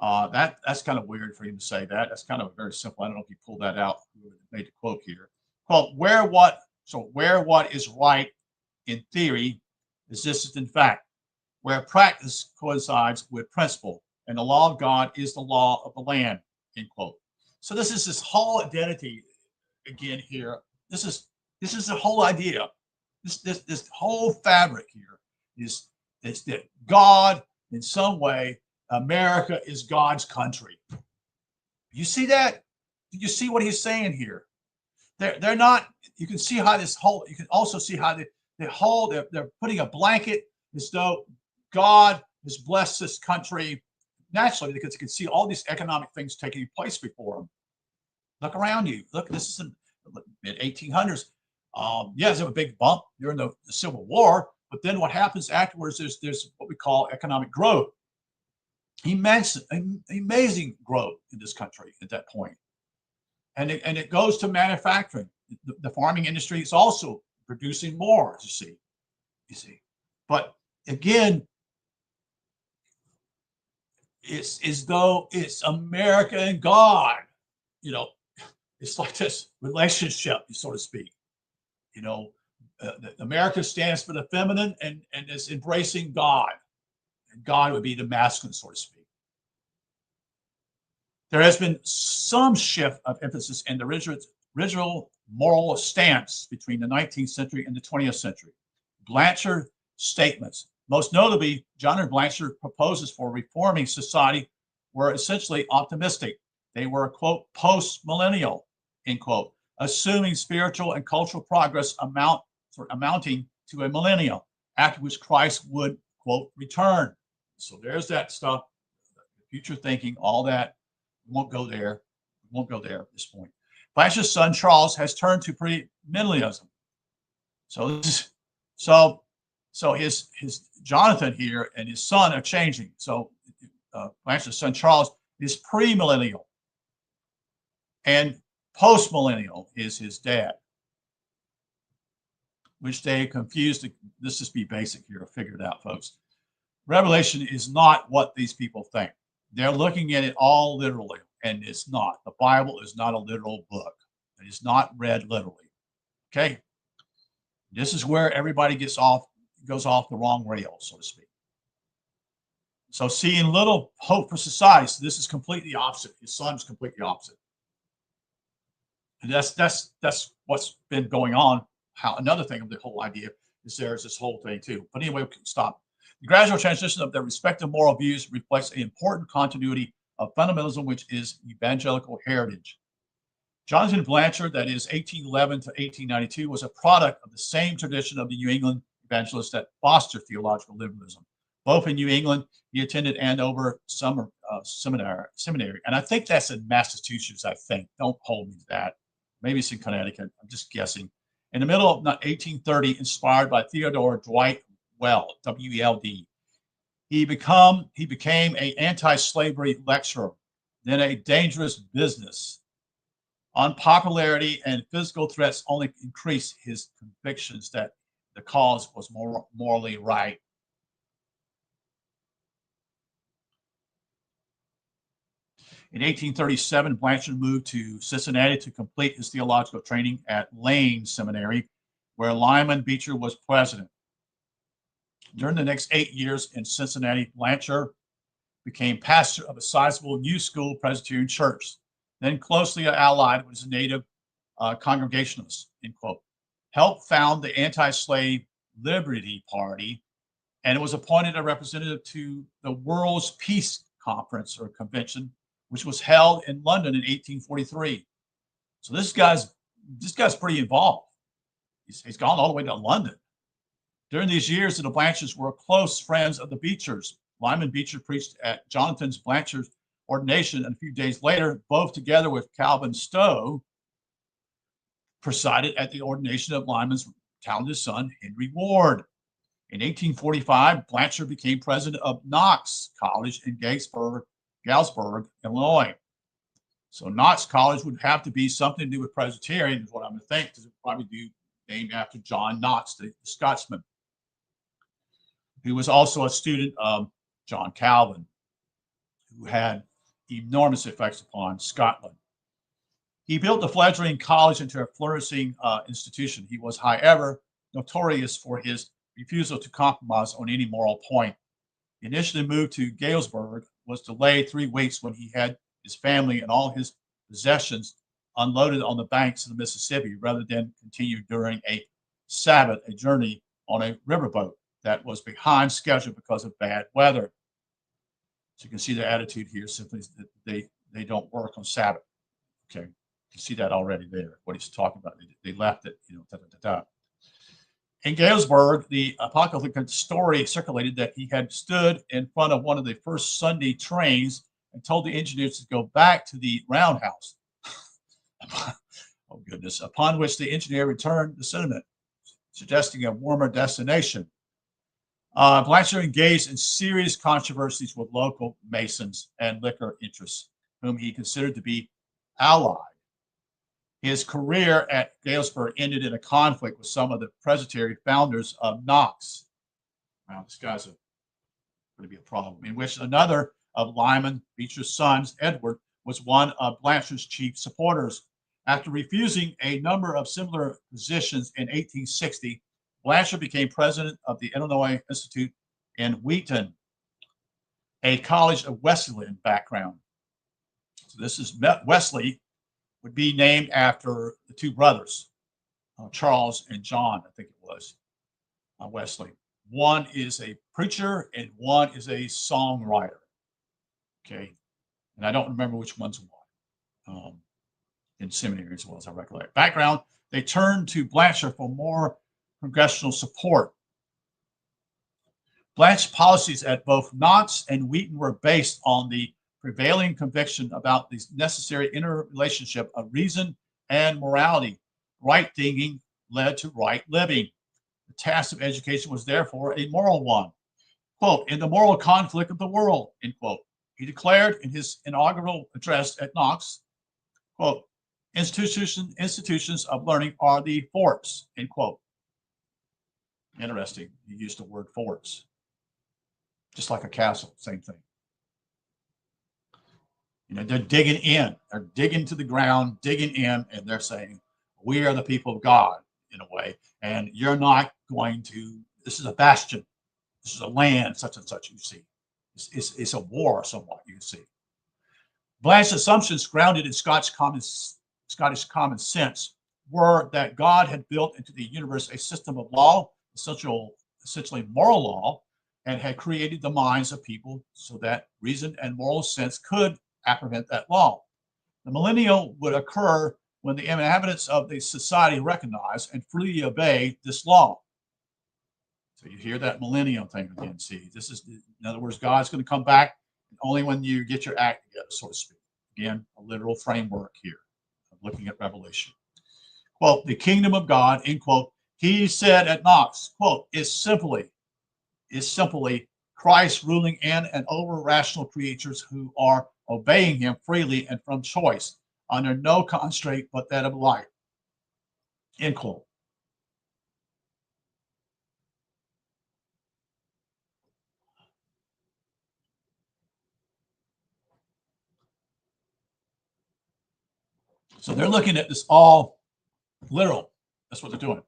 That's kind of weird for him to say that. That's kind of very simple. I don't know if he pulled that out, who made the quote here. Quote, where what is right in theory exists in fact, where practice coincides with principle, and the law of God is the law of the land, end quote. So this whole identity again here. This is the whole idea. This whole fabric here is that God, in some way, America is God's country. You see that? Do you see what he's saying here? They're not. You can see how this whole. You can also see how they're putting a blanket as though God has blessed this country naturally, because you can see all these economic things taking place before them. Look around you. Look, this is in the mid 1800s. Yeah, there's a big bump during the Civil War, but then what happens afterwards? There's what we call economic growth. Amazing growth in this country at that point. And it goes to manufacturing. The farming industry is also producing more, as you see. But again, it's as though it's America and God. You know, it's like this relationship, so to speak. You know, America stands for the feminine and is embracing God. And God would be the masculine, so to speak. There has been some shift of emphasis in the original moral stance between the 19th century and the 20th century. Blanchard statements, most notably, John Blanchard proposes for reforming society, were essentially optimistic. They were, quote, post-millennial, end quote, assuming spiritual and cultural progress amounting to a millennium, after which Christ would, quote, return. So there's that stuff, future thinking, all that. We won't go there. We won't go there at this point. Blanchard's son Charles has turned to premillennialism. So his Jonathan here and his son are changing. So Blanchard's son Charles is premillennial, and postmillennial is his dad, which they confused. Let's just be basic here. Figure it out, folks. Revelation is not what these people think. They're looking at it all literally, and it's not. The Bible is not a literal book. It is not read literally. Okay? This is where everybody goes off the wrong rail, so to speak. So seeing little hope for society, so this is completely opposite. His son's completely opposite. And that's what's been going on. Another thing of the whole idea is there's this whole thing too. But anyway, we can stop. The gradual transition of their respective moral views reflects an important continuity of fundamentalism, which is evangelical heritage. Jonathan Blanchard, that is 1811 to 1892, was a product of the same tradition of the New England evangelists that fostered theological liberalism. Both in New England, he attended Andover Summer Seminary, and I think that's in Massachusetts, I think. Don't hold me to that. Maybe it's in Connecticut. I'm just guessing. In the middle of 1830, inspired by Theodore Dwight Weld, W-E-L-D, he became an anti-slavery lecturer, then a dangerous business. Unpopularity and physical threats only increased his convictions that the cause was morally right. In 1837, Blanchard moved to Cincinnati to complete his theological training at Lane Seminary, where Lyman Beecher was president. During the next 8 years in Cincinnati, Blanchard became pastor of a sizable New School Presbyterian church, then closely allied with his native Congregationalists, end quote. Helped found the anti-slave Liberty Party, and was appointed a representative to the World's Peace Conference or Convention, which was held in London in 1843. So this guy's pretty involved. He's gone all the way to London. During these years, the Blanchards were close friends of the Beechers. Lyman Beecher preached at Jonathan Blanchard's ordination, and a few days later, both together with Calvin Stowe, presided at the ordination of Lyman's talented son, Henry Ward. In 1845, Blanchard became president of Knox College in Galesburg, Illinois. So Knox College would have to be something to do with Presbyterian, is what I'm going to think, because it would probably be named after John Knox, the Scotsman, who was also a student of John Calvin, who had enormous effects upon Scotland. He built the fledgling college into a flourishing institution. He was, however, notorious for his refusal to compromise on any moral point. He initially moved to Galesburg, was delayed 3 weeks when he had his family and all his possessions unloaded on the banks of the Mississippi, rather than continue during a Sabbath, a journey on a riverboat that was behind schedule because of bad weather. So you can see their attitude here, simply that they don't work on Sabbath. Okay, you can see that already there, what he's talking about. They left it, In Galesburg, the apocalyptic story circulated that he had stood in front of one of the first Sunday trains and told the engineers to go back to the roundhouse. Oh, goodness. Upon which the engineer returned the sentiment, suggesting a warmer destination. Blanchard engaged in serious controversies with local Masons and liquor interests, whom he considered to be allied. His career at Galesburg ended in a conflict with some of the Presbyterian founders of Knox. Wow, this guy's going to be a problem. In which another of Lyman Beecher's sons, Edward, was one of Blanchard's chief supporters. After refusing a number of similar positions in 1860, Blanchard became president of the Illinois Institute in Wheaton, a college of Wesleyan background. So this is Wesley, would be named after the two brothers, Charles and John, I think it was, Wesley. One is a preacher and one is a songwriter. Okay, and I don't remember which one's what. In seminary as well as I recollect. Background, they turned to Blanchard for more congressional support. Blanchard's policies at both Knox and Wheaton were based on the prevailing conviction about the necessary interrelationship of reason and morality. Right thinking led to right living. The task of education was therefore a moral one. Quote, in the moral conflict of the world, end quote. He declared in his inaugural address at Knox, quote, institutions of learning are the forts, end quote. Interesting. He used the word forts. Just like a castle, same thing. They're digging in. They're digging to the ground, digging in, and they're saying, we are the people of God, in a way, and you're not going to, this is a bastion. This is a land, such and such, you see. It's a war somewhat, you can see. Blanchard's assumptions, grounded in Scottish common sense, were that God had built into the universe a system of law, essentially moral law, and had created the minds of people so that reason and moral sense could apprehend that law. The millennium would occur when the inhabitants of the society recognize and freely obey this law. So you hear that millennium thing again. See, this is, in other words, God's going to come back only when you get your act together, so to speak. Again, a literal framework here, looking at Revelation. Quote, the kingdom of God, end quote, he said at Knox, quote, is simply Christ ruling in and over rational creatures who are obeying him freely and from choice, under no constraint but that of life, end quote. So they're looking at this all literal. That's what they're doing.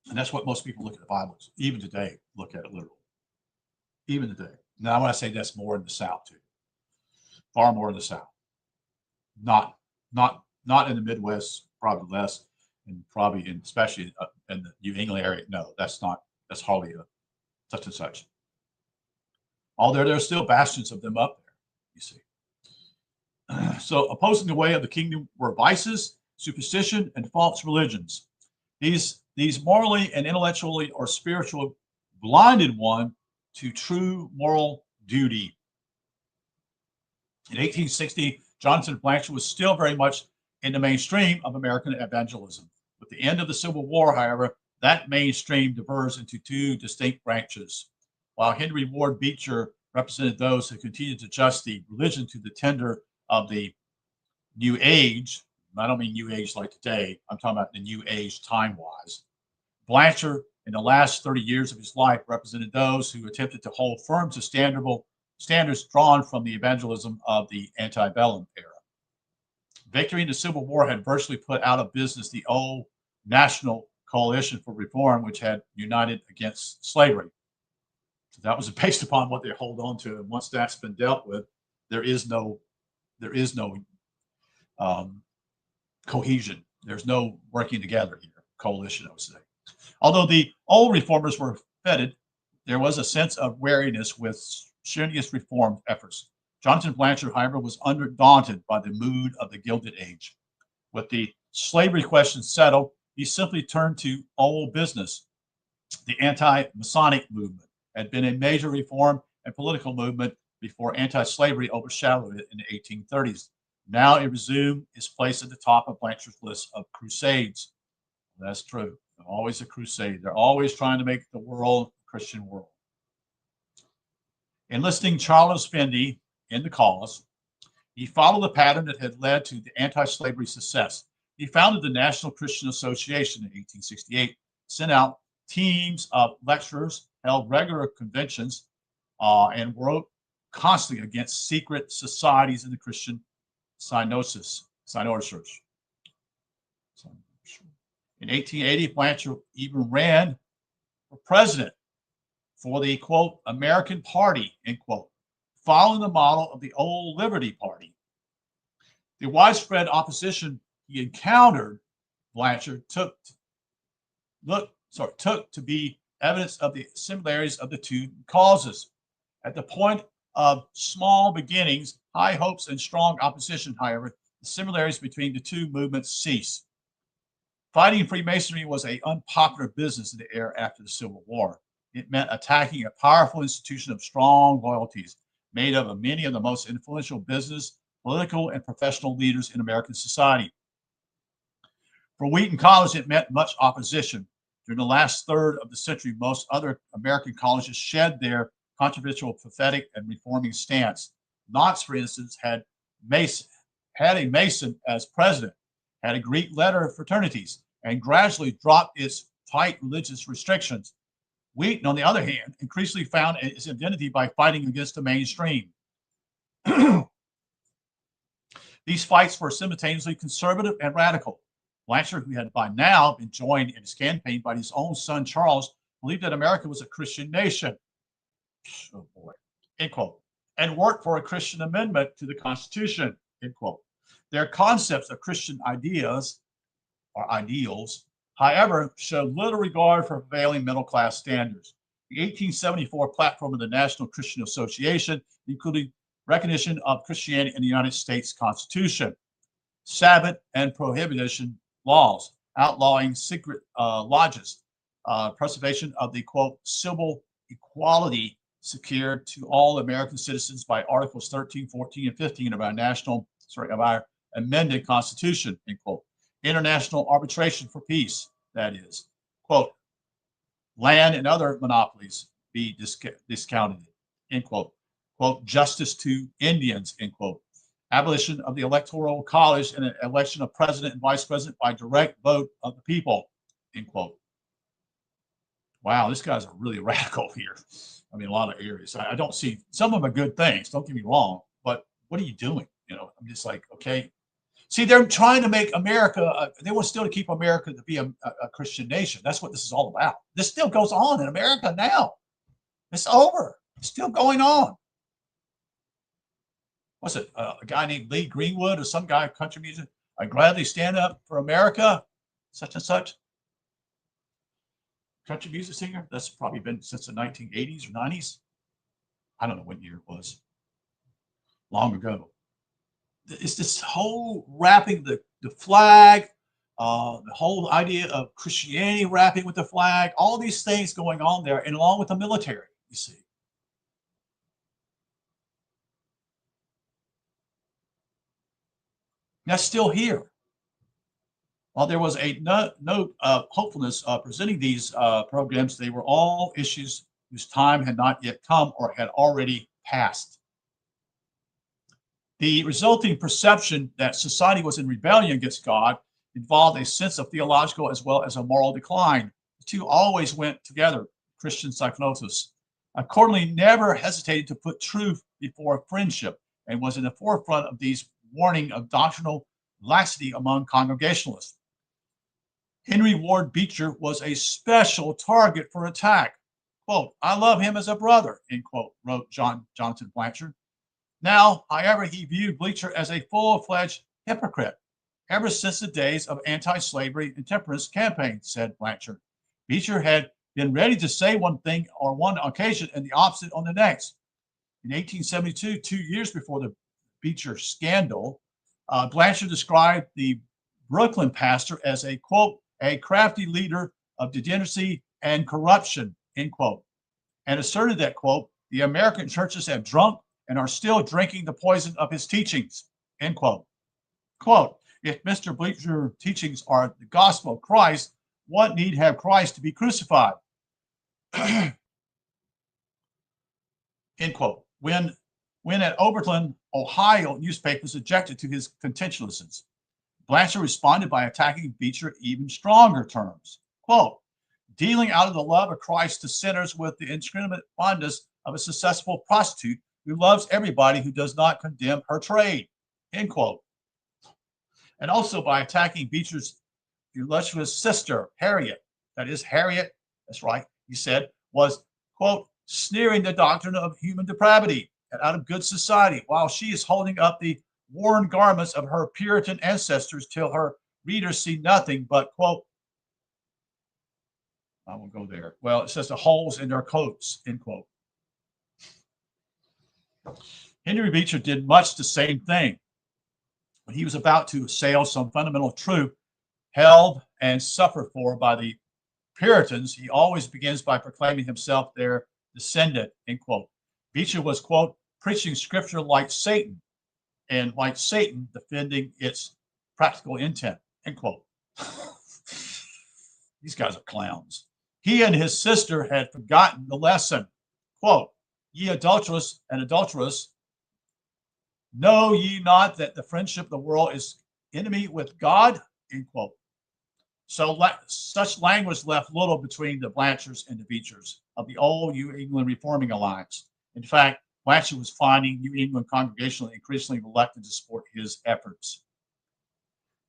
And that's what most people look at the Bible, even today, look at it literal. Even today. Now, when I say that's more in the South too, far more in the South. Not in the Midwest, probably less, and probably especially in the New England area. No, that's hardly such and such. Although there are still bastions of them up there, you see. So opposing the way of the kingdom were vices, superstition, and false religions. These morally and intellectually or spiritually blinded one to true moral duty. In 1860, Jonathan Blanchard was still very much in the mainstream of American evangelism. With the end of the Civil War, however, that mainstream diverged into two distinct branches. While Henry Ward Beecher represented those who continued to adjust the religion to the tender of the New Age, I don't mean New Age like today, I'm talking about the New Age time-wise. Blanchard, in the last 30 years of his life, represented those who attempted to hold firm to standards drawn from the evangelism of the antebellum era. Victory in the Civil War had virtually put out of business the old National Coalition for Reform, which had united against slavery. So that was based upon what they hold on to, and once that's been dealt with, there is no cohesion. There's no working together here. Coalition, I would say. Although the old reformers were fettered, there was a sense of wariness with strenuous reform efforts. Jonathan Blanchard, however, was undaunted by the mood of the Gilded Age. With the slavery question settled, he simply turned to old business. The anti-Masonic movement had been a major reform and political movement before anti-slavery overshadowed it in the 1830s. Now it resumed its place at the top of Blanchard's list of crusades. That's true. They're always a crusade. They're always trying to make the world a Christian world. Enlisting Charles Finney in the cause, he followed the pattern that had led to the anti-slavery success. He founded the National Christian Association in 1868, sent out teams of lecturers, held regular conventions, and wrote constantly against secret societies in the Christian synods. In 1880, Blanchard even ran for president for the, quote, American Party, end quote, following the model of the old Liberty Party. The widespread opposition he encountered, Blanchard took to be evidence of the similarities of the two causes. At the point of small beginnings, high hopes, and strong opposition, however, the similarities between the two movements ceased. Fighting Freemasonry was an unpopular business in the era after the Civil War. It meant attacking a powerful institution of strong loyalties, made up of many of the most influential business, political, and professional leaders in American society. For Wheaton College, it meant much opposition. During the last third of the century, most other American colleges shed their controversial, prophetic, and reforming stance. Knox, for instance, had a Mason as president, had a Greek letter fraternities, and gradually dropped its tight religious restrictions. Wheaton, on the other hand, increasingly found its identity by fighting against the mainstream. These fights were simultaneously conservative and radical. Blanchard, who had by now been joined in his campaign by his own son Charles, believed that America was a Christian nation. Oh boy, end quote, and worked for a Christian amendment to the Constitution, end quote. Their concepts of Christian ideas or ideals, however, showed little regard for prevailing middle-class standards. The 1874 platform of the National Christian Association included recognition of Christianity in the United States Constitution, Sabbath and prohibition laws, outlawing secret lodges, preservation of the, quote, civil equality secured to all American citizens by Articles 13, 14, and 15 of our amended Constitution, end quote. International arbitration for peace, that is, quote, land and other monopolies be discounted, end quote. Quote, justice to Indians, end quote. Abolition of the Electoral College and an election of president and vice president by direct vote of the people, end quote. Wow, this guy's really radical here. I mean, a lot of areas. I don't see, some of them are good things, don't get me wrong, but what are you doing? I'm just like, okay. See, they're trying to make America, they want still to keep America to be a Christian nation. That's what this is all about. This still goes on in America now. It's over. It's still going on. What's it? A guy named Lee Greenwood or some guy, country music. I gladly stand up for America, such and such. Country music singer. That's probably been since the 1980s or 90s. I don't know what year it was. Long ago. It's this whole wrapping the flag, the whole idea of Christianity wrapping with the flag, all these things going on there, and along with the military, you see. That's still here. While there was a note of hopefulness presenting these programs, they were all issues whose time had not yet come or had already passed. The resulting perception that society was in rebellion against God involved a sense of theological as well as a moral decline. The two always went together, Christian psychosis. Accordingly, never hesitated to put truth before friendship and was in the forefront of these warning of doctrinal laxity among Congregationalists. Henry Ward Beecher was a special target for attack. Quote, I love him as a brother, end quote, wrote Jonathan Blanchard. Now, however, he viewed Beecher as a full-fledged hypocrite ever since the days of anti-slavery and temperance campaigns, said Blanchard. Beecher had been ready to say one thing on one occasion and the opposite on the next. In 1872, 2 years before the Beecher scandal, Blanchard described the Brooklyn pastor as a, quote, a crafty leader of degeneracy and corruption, end quote, and asserted that, quote, the American churches have drunk and are still drinking the poison of his teachings, end quote. Quote, if Mr. Beecher's teachings are the gospel of Christ, what need have Christ to be crucified? End quote. When at Oberlin, Ohio, newspapers objected to his contentionalisms, Blanchard responded by attacking Beecher in even stronger terms. Quote, dealing out of the love of Christ to sinners with the indiscriminate fondness of a successful prostitute who loves everybody who does not condemn her trade, end quote. And also by attacking Beecher's illustrious sister, Harriet. That is, Harriet, that's right, he said, was, quote, sneering the doctrine of human depravity and out of good society, while she is holding up the worn garments of her Puritan ancestors till her readers see nothing but, quote, I won't go there. Well, it says the holes in their coats, end quote. Henry Beecher did much the same thing. When he was about to assail some fundamental truth held and suffered for by the Puritans, he always begins by proclaiming himself their descendant, end quote. Beecher was, quote, preaching scripture like Satan, and like Satan, defending its practical intent, end quote. These guys are clowns. He and his sister had forgotten the lesson. Quote, ye adulterous and adulterous, know ye not that the friendship of the world is enemy with God? End quote. So such language left little between the Blanchards and the Beechers of the old New England Reforming Alliance. In fact, Blanchard was finding New England Congregationalists increasingly reluctant to support his efforts.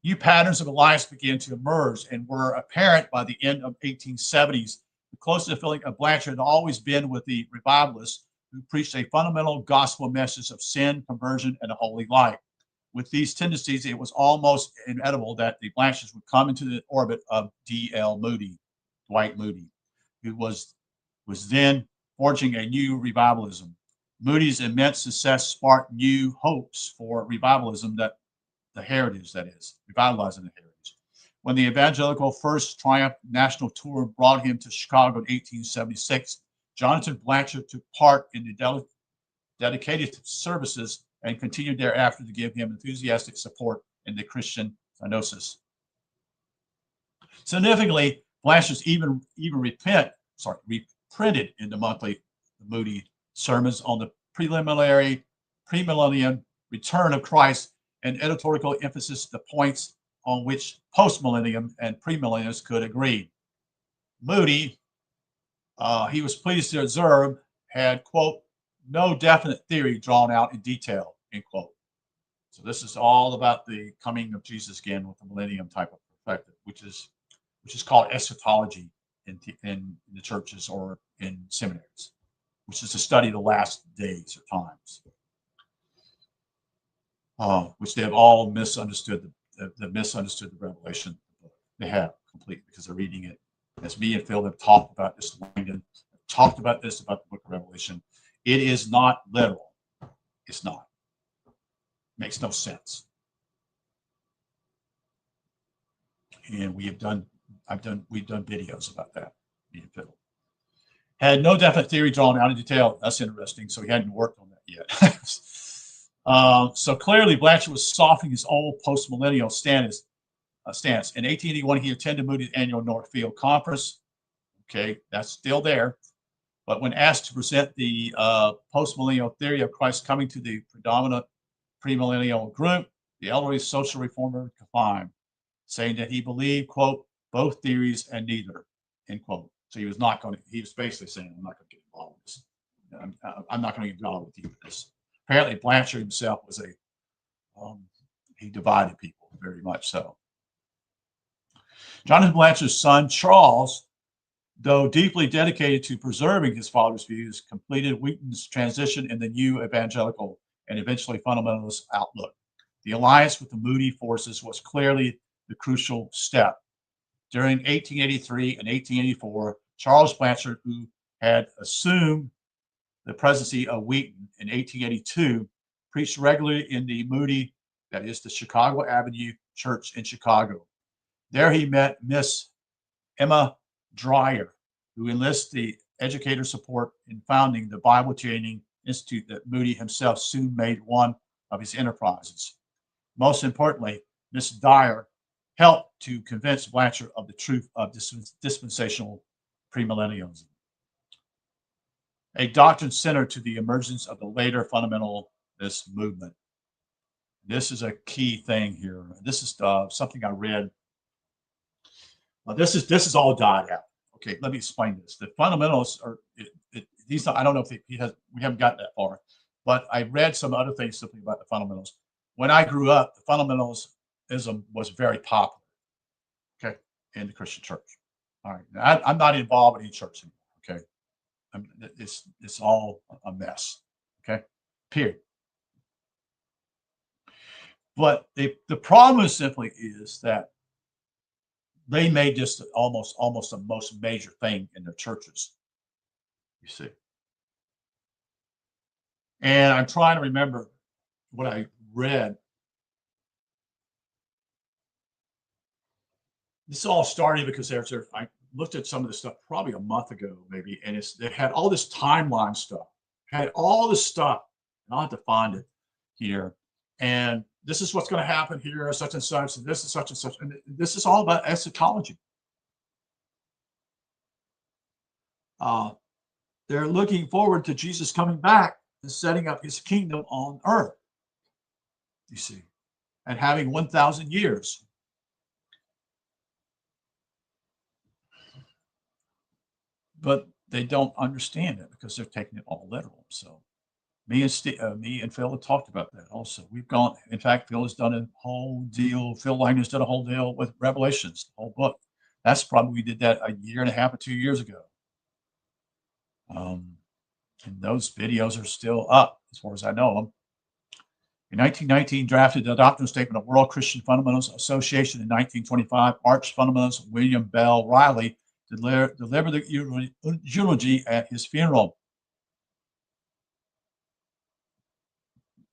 New patterns of alliance began to emerge and were apparent by the end of 1870s. The closest feeling of Blanchard had always been with the revivalists who preached a fundamental gospel message of sin, conversion, and a holy life. With these tendencies, it was almost inevitable that the Blanchards would come into the orbit of D.L. Moody, Dwight Moody, who was then forging a new revivalism. Moody's immense success sparked new hopes for revivalism, that the heritage, that is, revitalizing the heritage. When the Evangelical First Triumph National Tour brought him to Chicago in 1876, Jonathan Blanchard took part in the dedicated services and continued thereafter to give him enthusiastic support in the Christian Synosis. Significantly, Blanchard's even reprinted in the monthly Moody sermons on the premillennium return of Christ and editorial emphasis the points on which postmillennium and premillennialists could agree. Moody, he was pleased to observe, had, quote, no definite theory drawn out in detail, end quote. So this is all about the coming of Jesus again with the millennium type of perspective, which is called eschatology in the churches or in seminaries, which is to study the last days or times, which they have all misunderstood the Revelation. They have completely, because they're reading it. As me and Phil have talked about this, Langdon talked about this about the book of Revelation. It is not literal. It's not. It makes no sense. And we've done videos about that. Me and Phil had no definite theory drawn out in detail. That's interesting. So he hadn't worked on that yet. So clearly, Blanchard was softening his old post-millennial stance. In 1881, he attended Moody's annual Northfield Conference. Okay, that's still there. But when asked to present the post-millennial theory of Christ coming to the predominant premillennial group, the elderly social reformer declined, saying that he believed, quote, both theories and neither, end quote. So he was basically saying, I'm not going to get involved with this. I'm not going to get involved with you with this. Apparently, Blanchard himself was he divided people very much so. Jonathan Blanchard's son, Charles, though deeply dedicated to preserving his father's views, completed Wheaton's transition in the new evangelical and eventually fundamentalist outlook. The alliance with the Moody forces was clearly the crucial step. During 1883 and 1884, Charles Blanchard, who had assumed the presidency of Wheaton in 1882, preached regularly in the Moody, that is the Chicago Avenue Church in Chicago. There he met Miss Emma Dreyer, who enlisted the educator support in founding the Bible Training Institute that Moody himself soon made one of his enterprises. Most importantly, Miss Dyer helped to convince Blanchard of the truth of dispensational premillennialism, a doctrine centered to the emergence of the later fundamentalist movement. This is a key thing here. This is something I read. This is all died out. Okay, let me explain this. The fundamentalists are these. I don't know if we haven't gotten that far, but I read some other things simply about the fundamentals. When I grew up, the fundamentalism was very popular. Okay, in the Christian church. All right, I'm not involved in any church anymore. Okay, it's all a mess. Okay, period. But the problem simply is that they made this almost the most major thing in their churches, you see. And I'm trying to remember what I read. This all started because I looked at some of this stuff probably a month ago, maybe, and they had all this timeline stuff, had all this stuff, and I'll have to find it here. And this is what's going to happen here, such and such, and this is such and such. And this is all about eschatology. They're looking forward to Jesus coming back and setting up his kingdom on earth, you see, and having 1,000 years. But they don't understand it because they're taking it all literal. So me and Phil have talked about that also. We've gone, in fact, Phil has done a whole deal. Phil Lang has done a whole deal with Revelations, the whole book. That's probably, we did that a year and a half or 2 years ago. And those videos are still up as far as I know them. In 1919, drafted the Doctrinal Statement of World Christian Fundamentalists Association. In 1925, Arch Fundamentalist William Bell Riley delivered the eulogy at his funeral.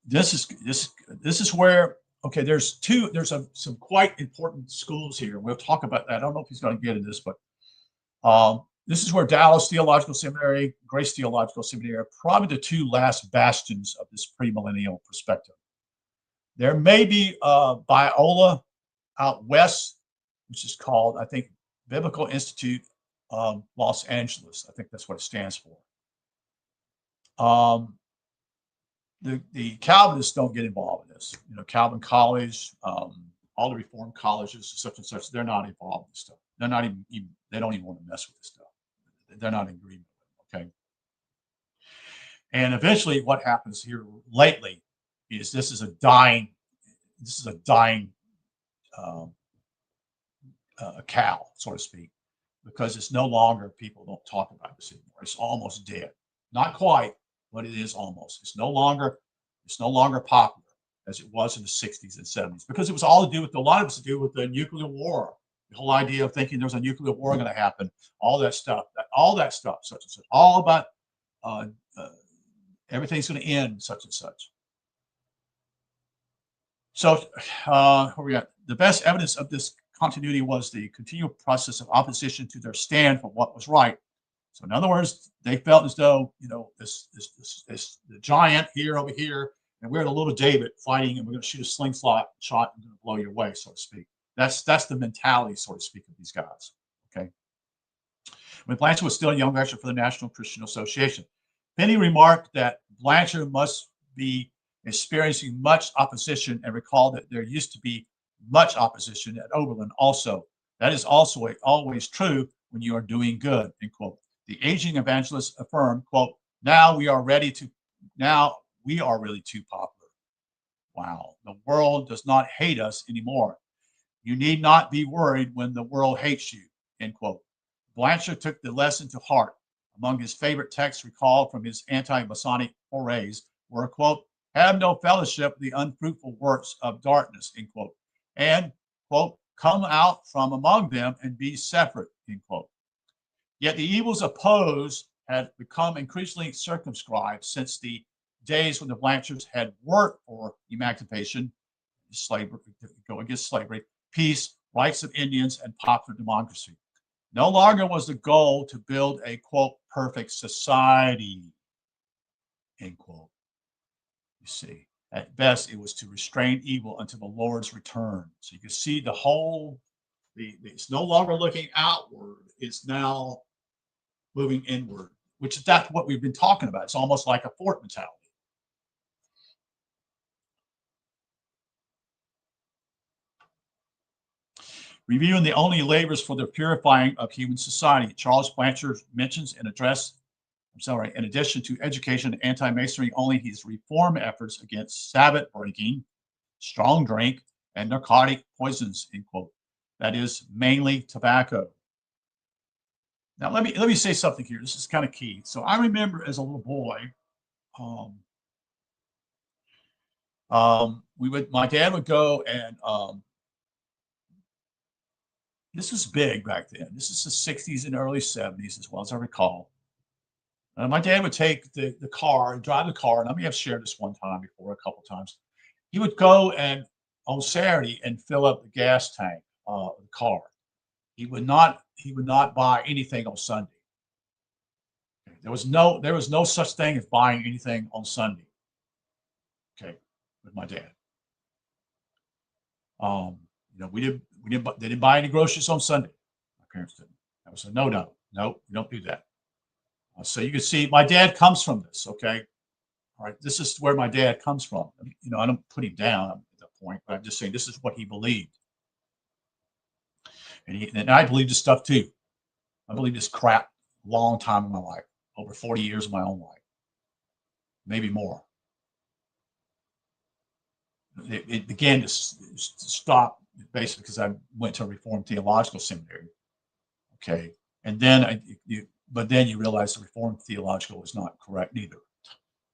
This is where, okay, there's some quite important schools here. We'll talk about that. I don't know if he's going to get into this, but this is where Dallas Theological Seminary, Grace Theological Seminary are probably the two last bastions of this premillennial perspective. There may be Biola out west, which is called, I think, Biblical Institute Los Angeles. I think that's what it stands for. The Calvinists don't get involved in this. You know, Calvin College, all the Reformed colleges, such and such, they're not involved in this stuff. They're not even they don't even want to mess with this stuff. They're not in agreement with it, okay? And eventually what happens here lately is this is a dying this is a dying cow, so to speak, because it's no longer, people don't talk about this anymore. It's almost dead. Not quite, but it is almost. It's no longer popular as it was in the 60s and 70s, because it was all to do with, a lot of it's to do with the nuclear war. The whole idea of thinking there's a nuclear war going to happen, all that stuff, such and such, all about everything's going to end, such and such. So where we at? The best evidence of this continuity was the continual process of opposition to their stand for what was right. So in other words, they felt as though, this the giant here over here, and we're the little David fighting, and we're going to shoot a slingshot shot and going to blow you away, so to speak. That's the mentality, so to speak, of these guys. Okay. When Blanchard was still a young lecturer for the National Christian Association, Penny remarked that Blanchard must be experiencing much opposition, and recalled that there used to be much opposition at Oberlin also. That is also always true when you are doing good, end quote. The aging evangelist affirmed, quote, now we are really too popular. Wow. The world does not hate us anymore. You need not be worried when the world hates you, end quote. Blanchard took the lesson to heart. Among his favorite texts recalled from his anti-Masonic forays were, quote, have no fellowship with the unfruitful works of darkness, end quote. And, quote, come out from among them and be separate, end quote. Yet the evils opposed had become increasingly circumscribed since the days when the Blanchards had worked for emancipation, slavery, go against slavery, peace, rights of Indians, and popular democracy. No longer was the goal to build a, quote, perfect society, end quote. You see, at best, it was to restrain evil until the Lord's return. So you can see the whole, it's no longer looking outward, it's now moving inward, which that's what we've been talking about. It's almost like a fort mentality. Reviewing the only labors for the purifying of human society, Charles Blanchard mentions in in addition to education and anti-masonry, only his reform efforts against Sabbath breaking, strong drink, and narcotic poisons, end quote. That is mainly tobacco. Now let me say something here. This is kind of key. So I remember as a little boy, my dad would go and this was big back then. This is the 60s and early 70s, as well as I recall. My dad would take the car, drive the car, and I may have shared this one time before, a couple times. He would go and on Saturday and fill up the gas tank of the car. He would not buy anything on Sunday. There was no such thing as buying anything on Sunday. Okay, with my dad. They didn't buy any groceries on Sunday. My parents didn't. That was a no. No, we don't do that. So you can see my dad comes from this. Okay, all right. This is where my dad comes from. I don't put him down at that point, but I'm just saying this is what he believed, and I believe this stuff too. I believe this crap a long time in my life, over 40 years of my own life, maybe more. It began to stop basically because I went to a Reformed theological seminary. Okay, and then then you realize the Reformed theological was not correct neither.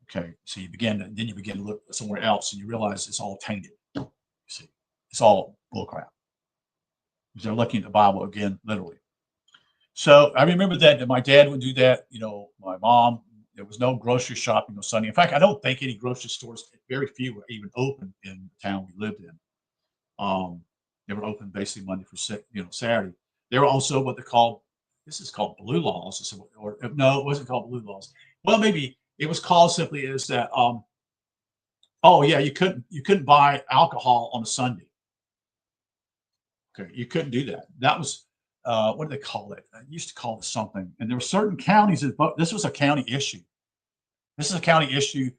Okay, so you begin to look somewhere else, and you realize it's all tainted. You see, it's all bullcrap. They're looking at the Bible again, literally. So I remember that my dad would do that. My mom. There was no grocery shopping on Sunday. In fact, I don't think any grocery stores, very few, were even open in the town we lived in. They were open basically Monday for Saturday. They were also what they called, this is called blue laws, or no, it wasn't called blue laws. Well, maybe it was called simply as that. You couldn't buy alcohol on a Sunday. Okay, you couldn't do that. That was what do they call it? I used to call it something. And there were certain counties that this was a county issue. This is a county issue,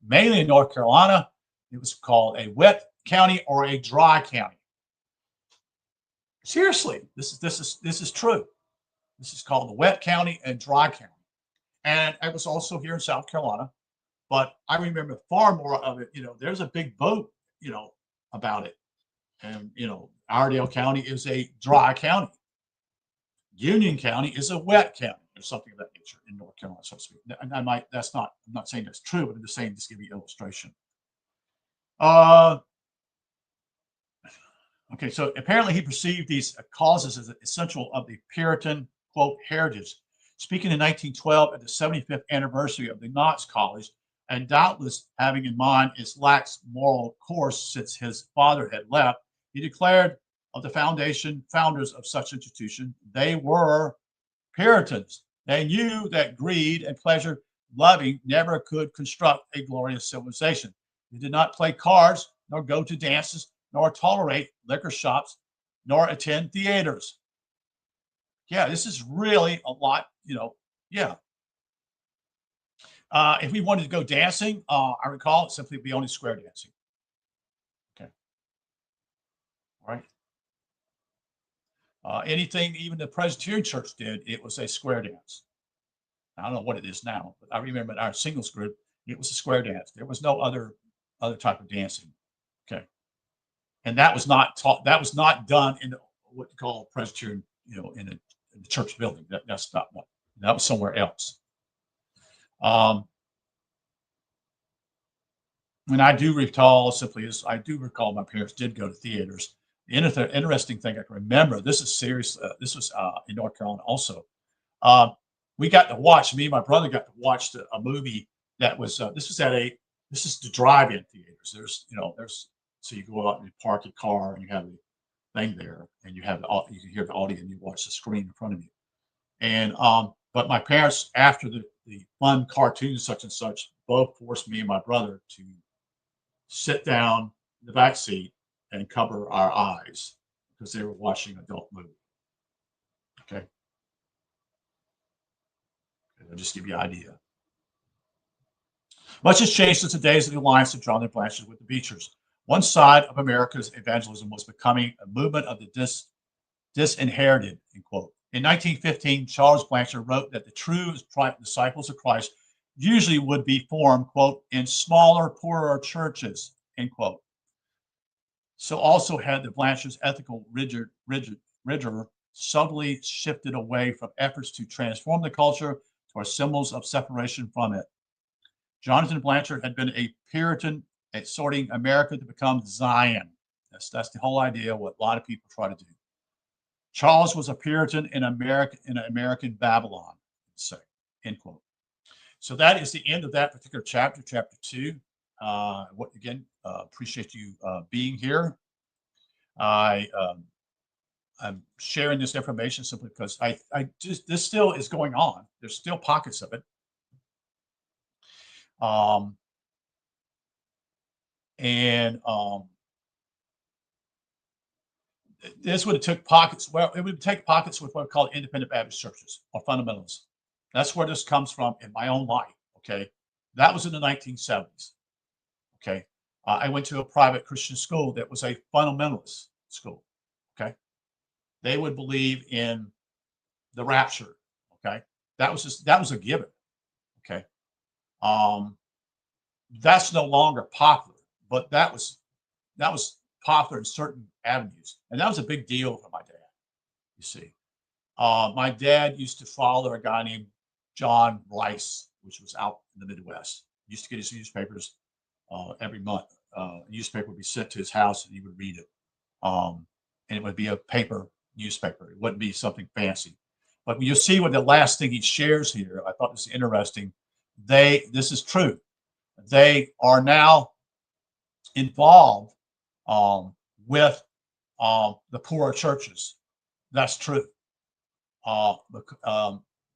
mainly in North Carolina. It was called a wet county or a dry county. Seriously, this is true. This is called the wet county and dry county. And it was also here in South Carolina. But I remember far more of it. There's a big boat, about it. And, Iredell County is a dry county. Union County is a wet county, or something of that nature in North Carolina, so to speak. And I'm not saying that's true, but I'm just saying, just give you an illustration. Okay, so apparently he perceived these causes as essential of the Puritan, quote, heritage. Speaking in 1912 at the 75th anniversary of the Knox College, and doubtless having in mind its lax moral course since his father had left, he declared of the founders of such institution, they were Puritans. They knew that greed and pleasure loving never could construct a glorious civilization. They did not play cards, nor go to dances, nor tolerate liquor shops, nor attend theaters. Yeah, this is really a lot, yeah. If we wanted to go dancing, I recall it simply be only square dancing. Okay. All right. Anything even the Presbyterian Church did, it was a square dance. I don't know what it is now, but I remember in our singles group, it was a square dance. There was no other type of dancing. Okay. And that was not taught, that was not done in what you call Presbyterian, in the church building. That's not what, that was somewhere else. And I do recall I do recall my parents did go to theaters. The interesting thing I can remember, this is serious. This was in North Carolina also. We got to watch, me and my brother got to watch a movie that was, this is the drive-in theaters. So you go out and you park your car and you have a thing there and you can hear the audio and you watch the screen in front of you. And, but my parents, after the fun cartoons such and such, both forced me and my brother to sit down in the back seat and cover our eyes because they were watching an adult movie. Okay. I'll just give you an idea. Much has changed since the days of the alliance of John and Blanchard with the Beechers. One side of America's evangelism was becoming a movement of the disinherited, end quote. In 1915, Charles Blanchard wrote that the true disciples of Christ usually would be formed, quote, in smaller, poorer churches, end quote. So also had the Blanchards' ethical rigor subtly shifted away from efforts to transform the culture toward symbols of separation from it. Jonathan Blanchard had been a Puritan exhorting America to become Zion. That's the whole idea, what a lot of people try to do. Charles was a Puritan in American Babylon, say, end quote. So that is the end of that particular chapter, chapter 2. Appreciate you being here. I'm sharing this information simply because this still is going on. There's still pockets of it. This would have took pockets. Well, it would take pockets with what we call independent Baptist churches or fundamentalism. That's where this comes from in my own life. Okay, that was in the 1970s. Okay, I went to a private Christian school that was a fundamentalist school. Okay, they would believe in the rapture. Okay, that was a given. Okay, that's no longer popular, but that was popular in certain avenues, and that was a big deal for my dad. You see, my dad used to follow a guy named John Rice, which was out in the Midwest. He used to get his newspapers every month. A newspaper would be sent to his house, and he would read it. And it would be a paper newspaper. It wouldn't be something fancy. But you'll see what the last thing he shares here, I thought this was interesting. This is true. They are now involved with the poorer churches. That's true.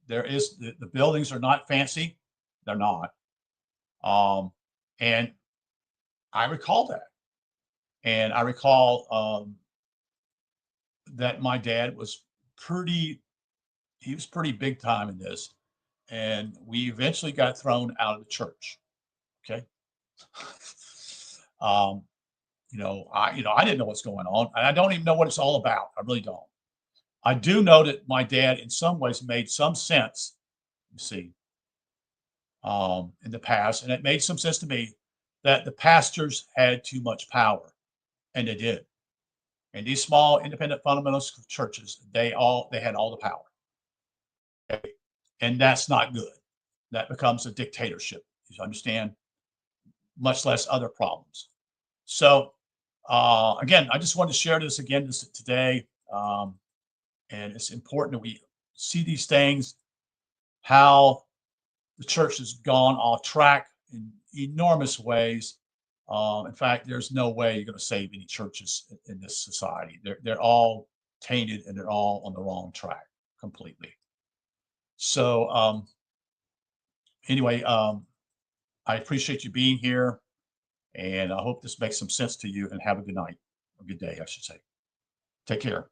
There is the buildings are not fancy. They're not. And I recall that. And I recall that my dad was pretty big time in this. And we eventually got thrown out of the church. Okay. I didn't know what's going on. And I don't even know what it's all about. I really don't. I do know that my dad in some ways made some sense, you see, in the past. And it made some sense to me that the pastors had too much power And they did. And these small independent fundamentalist churches, they had all the power. Okay? And that's not good. That becomes a dictatorship. You understand? Much less other problems. So again, I just wanted to share this again today. And it's important that we see these things, how the church has gone off track in enormous ways. In fact, there's no way you're going to save any churches in this society. They're all tainted and they're all on the wrong track completely. So anyway, I appreciate you being here, and I hope this makes some sense to you. And have a good night, a good day, I should say. Take care.